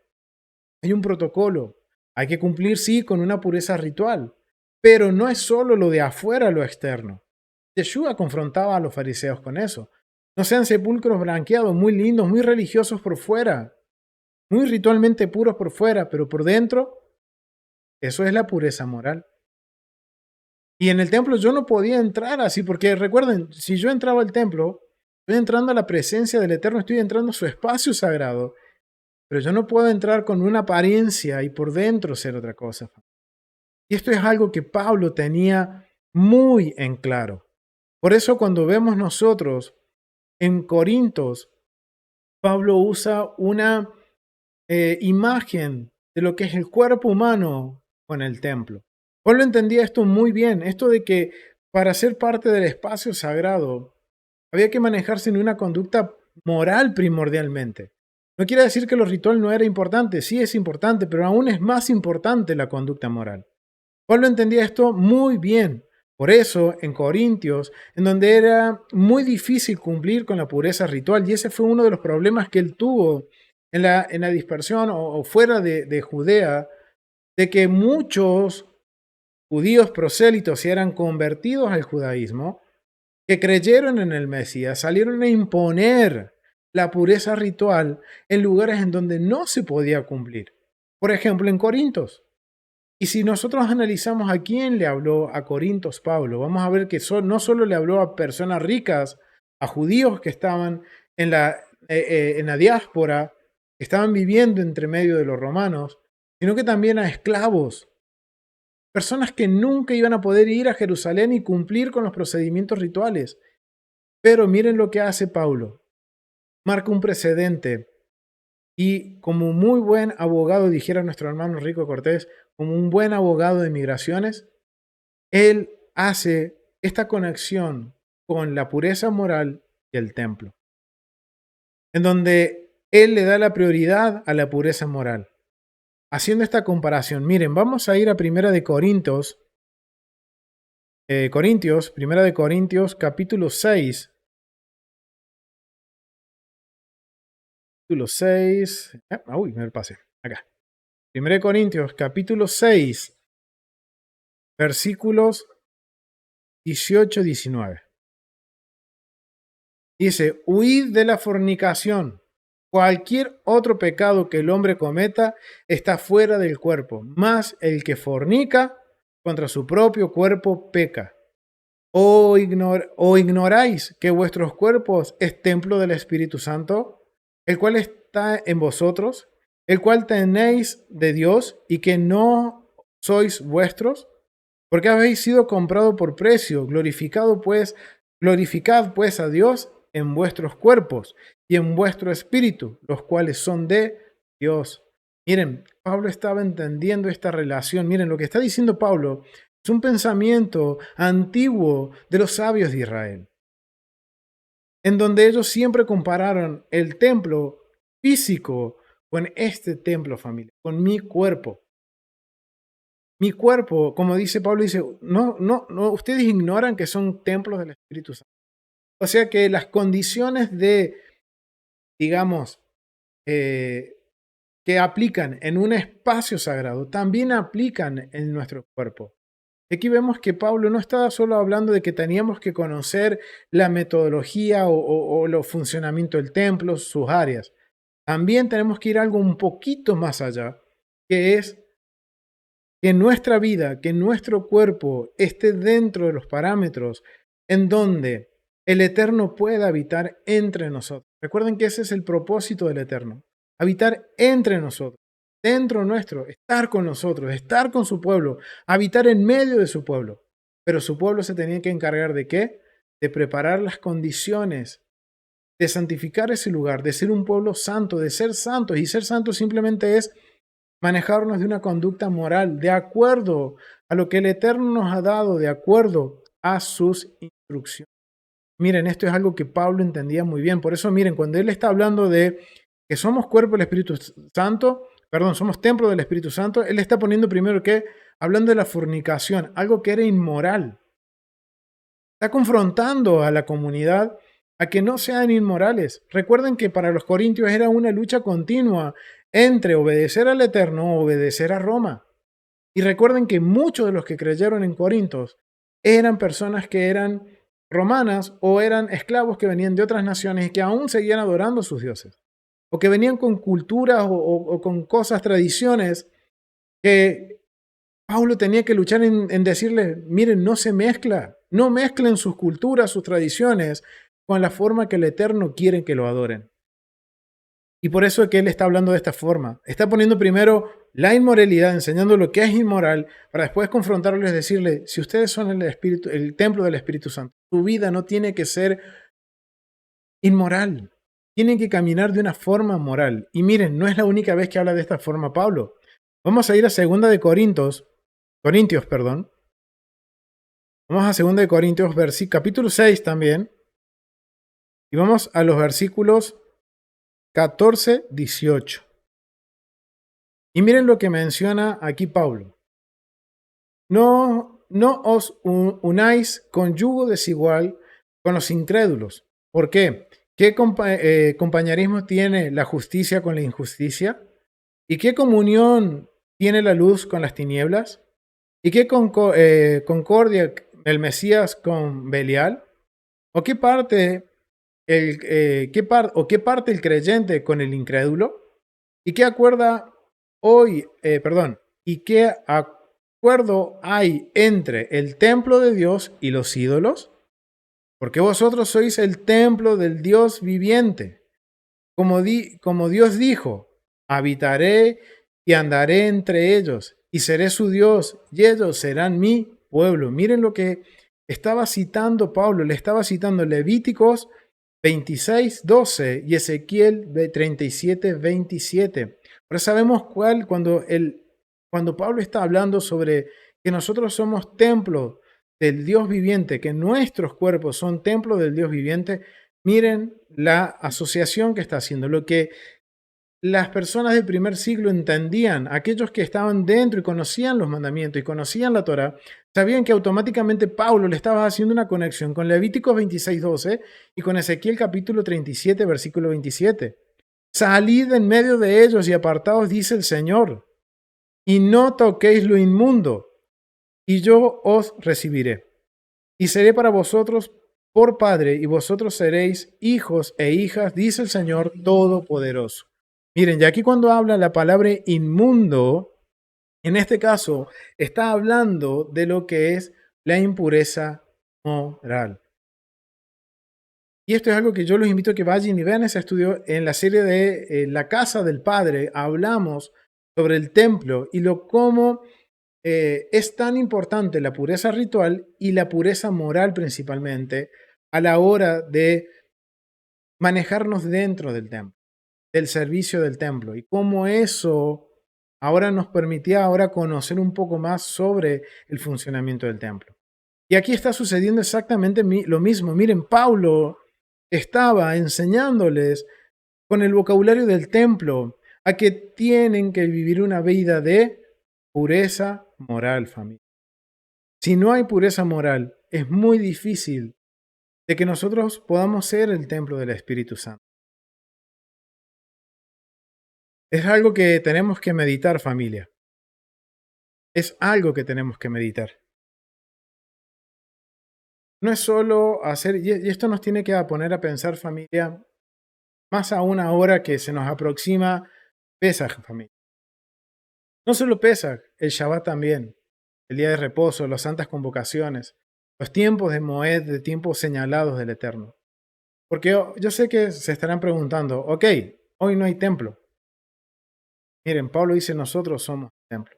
Hay un protocolo. Hay que cumplir, sí, con una pureza ritual. Pero no es solo lo de afuera, lo externo. Yeshua confrontaba a los fariseos con eso. No sean sepulcros blanqueados, muy lindos, muy religiosos por fuera, muy ritualmente puros por fuera, pero por dentro, eso es la pureza moral. Y en el templo yo no podía entrar así, porque recuerden, si yo entraba al templo, estoy entrando a la presencia del Eterno, estoy entrando a su espacio sagrado, pero yo no puedo entrar con una apariencia y por dentro ser otra cosa. Y esto es algo que Pablo tenía muy en claro. Por eso cuando vemos nosotros en Corintios, Pablo usa una imagen de lo que es el cuerpo humano con el templo. Pablo entendía esto muy bien, esto de que para ser parte del espacio sagrado había que manejarse en una conducta moral primordialmente. No quiere decir que lo ritual no era importante, sí es importante, pero aún es más importante la conducta moral. Pablo entendía esto muy bien. Por eso, en Corintios, en donde era muy difícil cumplir con la pureza ritual, y ese fue uno de los problemas que él tuvo en la dispersión o fuera de Judea, de que muchos judíos prosélitos y eran convertidos al judaísmo, que creyeron en el Mesías, salieron a imponer la pureza ritual en lugares en donde no se podía cumplir. Por ejemplo, en Corintos. Y si nosotros analizamos a quién le habló a Corintos Pablo, vamos a ver que no solo le habló a personas ricas, a judíos que estaban en la diáspora, que estaban viviendo entre medio de los romanos, sino que también a esclavos, personas que nunca iban a poder ir a Jerusalén y cumplir con los procedimientos rituales. Pero miren lo que hace Pablo. Marca un precedente. Y como muy buen abogado, dijera nuestro hermano Rico Cortés, como un buen abogado de migraciones, él hace esta conexión con la pureza moral y el templo, en donde él le da la prioridad a la pureza moral. Haciendo esta comparación, miren, vamos a ir a Primera de Corintios, Primera de Corintios, capítulo 6. Capítulo 6. Me lo pasé. Acá. Primera de Corintios, capítulo 6, versículos 18-19. Dice, huid de la fornicación. Cualquier otro pecado que el hombre cometa está fuera del cuerpo, mas el que fornica contra su propio cuerpo peca. ¿O ignoráis que vuestros cuerpos es templo del Espíritu Santo, el cual está en vosotros, el cual tenéis de Dios y que no sois vuestros? Porque habéis sido comprado por precio, glorificad pues a Dios en vuestros cuerpos y en vuestro espíritu, los cuales son de Dios. Miren, Pablo estaba entendiendo esta relación. Miren, lo que está diciendo Pablo es un pensamiento antiguo de los sabios de Israel, en donde ellos siempre compararon el templo físico con este templo, familia, con mi cuerpo. Mi cuerpo, como dice Pablo, dice, no, ustedes ignoran que son templos del Espíritu Santo. O sea que las condiciones de, digamos, que aplican en un espacio sagrado, también aplican en nuestro cuerpo. Aquí vemos que Pablo no estaba solo hablando de que teníamos que conocer la metodología o el funcionamiento del templo, sus áreas. También tenemos que ir algo un poquito más allá, que es que nuestra vida, que nuestro cuerpo esté dentro de los parámetros en donde el Eterno pueda habitar entre nosotros. Recuerden que ese es el propósito del Eterno, habitar entre nosotros, dentro nuestro, estar con nosotros, estar con su pueblo, habitar en medio de su pueblo. Pero su pueblo se tenía que encargar ¿de qué? De preparar las condiciones, de santificar ese lugar, de ser un pueblo santo, de ser santos. Y ser santos simplemente es manejarnos de una conducta moral, de acuerdo a lo que el Eterno nos ha dado, de acuerdo a sus instrucciones. Miren, esto es algo que Pablo entendía muy bien. Por eso, miren, cuando él está hablando de que somos cuerpo del Espíritu Santo, somos templo del Espíritu Santo, él está poniendo primero que, hablando de la fornicación, algo que era inmoral. Está confrontando a la comunidad a que no sean inmorales. Recuerden que para los corintios era una lucha continua entre obedecer al Eterno o obedecer a Roma. Y recuerden que muchos de los que creyeron en Corintios eran personas que eran romanas o eran esclavos que venían de otras naciones y que aún seguían adorando a sus dioses. O que venían con culturas o con cosas, tradiciones que Pablo tenía que luchar en decirles, miren, no se mezcla, no mezclen sus culturas, sus tradiciones con la forma que el Eterno quiere que lo adoren. Y por eso es que él está hablando de esta forma. Está poniendo primero la inmoralidad, enseñando lo que es inmoral, para después confrontarles y decirle, si ustedes son el templo del Espíritu Santo, su vida no tiene que ser inmoral. Tienen que caminar de una forma moral. Y miren, no es la única vez que habla de esta forma Pablo. Vamos a ir a 2 de Corintios. Vamos a 2 de Corintios, capítulo 6 también. Y vamos a los versículos 14, 18. Y miren lo que menciona aquí Pablo. No os unáis con yugo desigual con los incrédulos. ¿Por qué? ¿Qué compañerismo tiene la justicia con la injusticia? ¿Y qué comunión tiene la luz con las tinieblas? ¿Y qué concordia el Mesías con Belial? ¿O qué parte qué parte el creyente con el incrédulo? ¿Y qué acuerda perdón, y qué acuerdo hay entre el templo de Dios y los ídolos? Porque vosotros sois el templo del Dios viviente. Como Dios dijo, habitaré y andaré entre ellos, y seré su Dios, y ellos serán mi pueblo. Miren lo que estaba citando Pablo, le estaba citando Levíticos 26:12 y Ezequiel 37:27. Pero sabemos cuando Pablo está hablando sobre que nosotros somos templo del Dios viviente, que nuestros cuerpos son templo del Dios viviente, miren la asociación que está haciendo, lo que las personas del primer siglo entendían, aquellos que estaban dentro y conocían los mandamientos y conocían la Torá, sabían que automáticamente Pablo le estaba haciendo una conexión con Levíticos 26:12 y con Ezequiel capítulo 37, versículo 27. Salid en medio de ellos y apartaos, dice el Señor, y no toquéis lo inmundo, y yo os recibiré. Y seré para vosotros por Padre, y vosotros seréis hijos e hijas, dice el Señor Todopoderoso. Miren, y aquí cuando habla la palabra inmundo, en este caso está hablando de lo que es la impureza moral. Y esto es algo que yo los invito a que vayan y vean ese estudio en la serie de La Casa del Padre. Hablamos sobre el templo y cómo es tan importante la pureza ritual y la pureza moral principalmente a la hora de manejarnos dentro del templo, del servicio del templo, y cómo eso ahora nos permitía ahora conocer un poco más sobre el funcionamiento del templo. Y aquí está sucediendo exactamente lo mismo. Miren, Pablo estaba enseñándoles con el vocabulario del templo a que tienen que vivir una vida de pureza moral, familia. Si no hay pureza moral, es muy difícil de que nosotros podamos ser el templo del Espíritu Santo. Es algo que tenemos que meditar, familia. Es algo que tenemos que meditar. No es solo hacer, y esto nos tiene que poner a pensar, familia, más aún ahora que se nos aproxima Pesaj, familia. No solo Pesaj, el Shabbat también, el día de reposo, las santas convocaciones, los tiempos de Moed, de tiempos señalados del Eterno. Porque yo sé que se estarán preguntando, ok, hoy no hay templo. Miren, Pablo dice, nosotros somos el templo.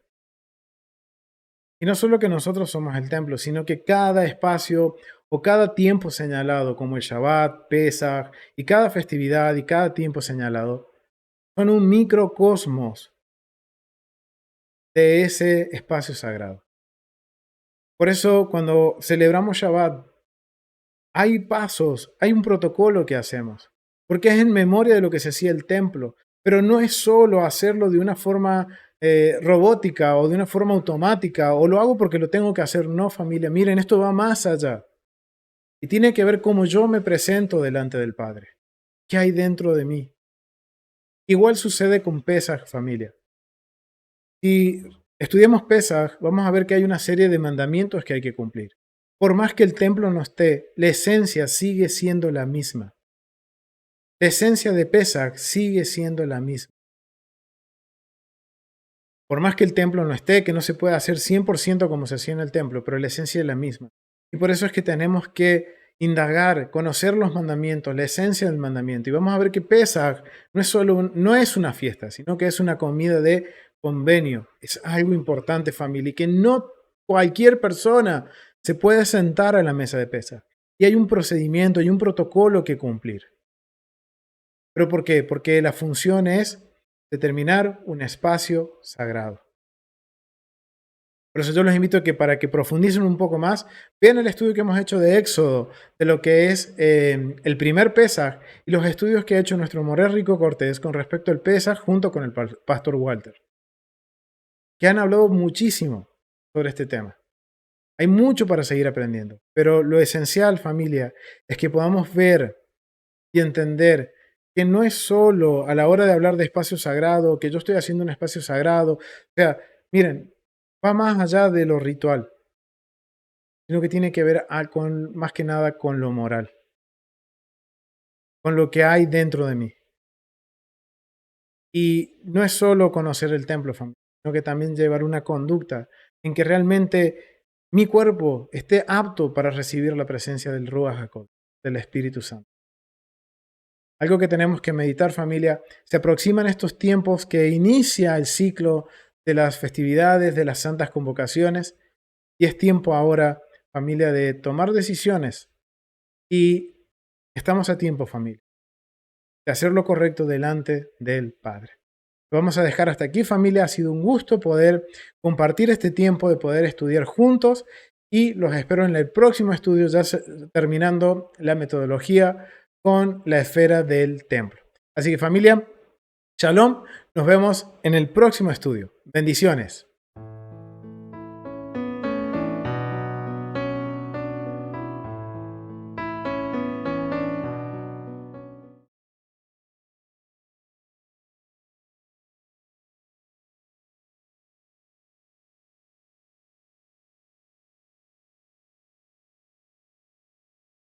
Y no solo que nosotros somos el templo, sino que cada espacio o cada tiempo señalado, como el Shabbat, Pesaj, y cada festividad y cada tiempo señalado, son un microcosmos de ese espacio sagrado. Por eso, cuando celebramos Shabbat, hay pasos, hay un protocolo que hacemos, porque es en memoria de lo que se hacía el templo, pero no es solo hacerlo de una forma robótica o de una forma automática, o lo hago porque lo tengo que hacer. No, familia, miren, esto va más allá. Y tiene que ver cómo yo me presento delante del Padre. ¿Qué hay dentro de mí? Igual sucede con Pesaj, familia. Si estudiamos Pesaj, vamos a ver que hay una serie de mandamientos que hay que cumplir. Por más que el templo no esté, la esencia sigue siendo la misma. La esencia de Pesaj sigue siendo la misma. Por más que el templo no esté, que no se pueda hacer 100% como se hacía en el templo, pero la esencia es la misma. Y por eso es que tenemos que indagar, conocer los mandamientos, la esencia del mandamiento. Y vamos a ver que Pesaj no es una fiesta, sino que es una comida de convenio. Es algo importante, familia, y que no cualquier persona se puede sentar a la mesa de Pesaj. Y hay un procedimiento, hay un protocolo que cumplir. ¿Pero por qué? Porque la función es determinar un espacio sagrado. Por eso yo los invito a que para que profundicen un poco más, vean el estudio que hemos hecho de Éxodo, de lo que es el primer Pesaj y los estudios que ha hecho nuestro Moré Rico Cortés con respecto al Pesaj junto con el pastor Walter, que han hablado muchísimo sobre este tema. Hay mucho para seguir aprendiendo, pero lo esencial, familia, es que podamos ver y entender que no es solo a la hora de hablar de espacio sagrado, que yo estoy haciendo un espacio sagrado. O sea, miren, va más allá de lo ritual, sino que tiene que ver más que nada con lo moral, con lo que hay dentro de mí. Y no es solo conocer el templo, familia, sino que también llevar una conducta en que realmente mi cuerpo esté apto para recibir la presencia del Ruach HaKodesh, del Espíritu Santo. Algo que tenemos que meditar, familia. Se aproximan estos tiempos que inicia el ciclo de las festividades, de las santas convocaciones, y es tiempo ahora, familia, de tomar decisiones. Y estamos a tiempo, familia, de hacer lo correcto delante del Padre. Lo vamos a dejar hasta aquí, familia. Ha sido un gusto poder compartir este tiempo, de poder estudiar juntos, y los espero en el próximo estudio, ya terminando la metodología con la esfera del templo. Así que, familia, shalom, nos vemos en el próximo estudio. Bendiciones.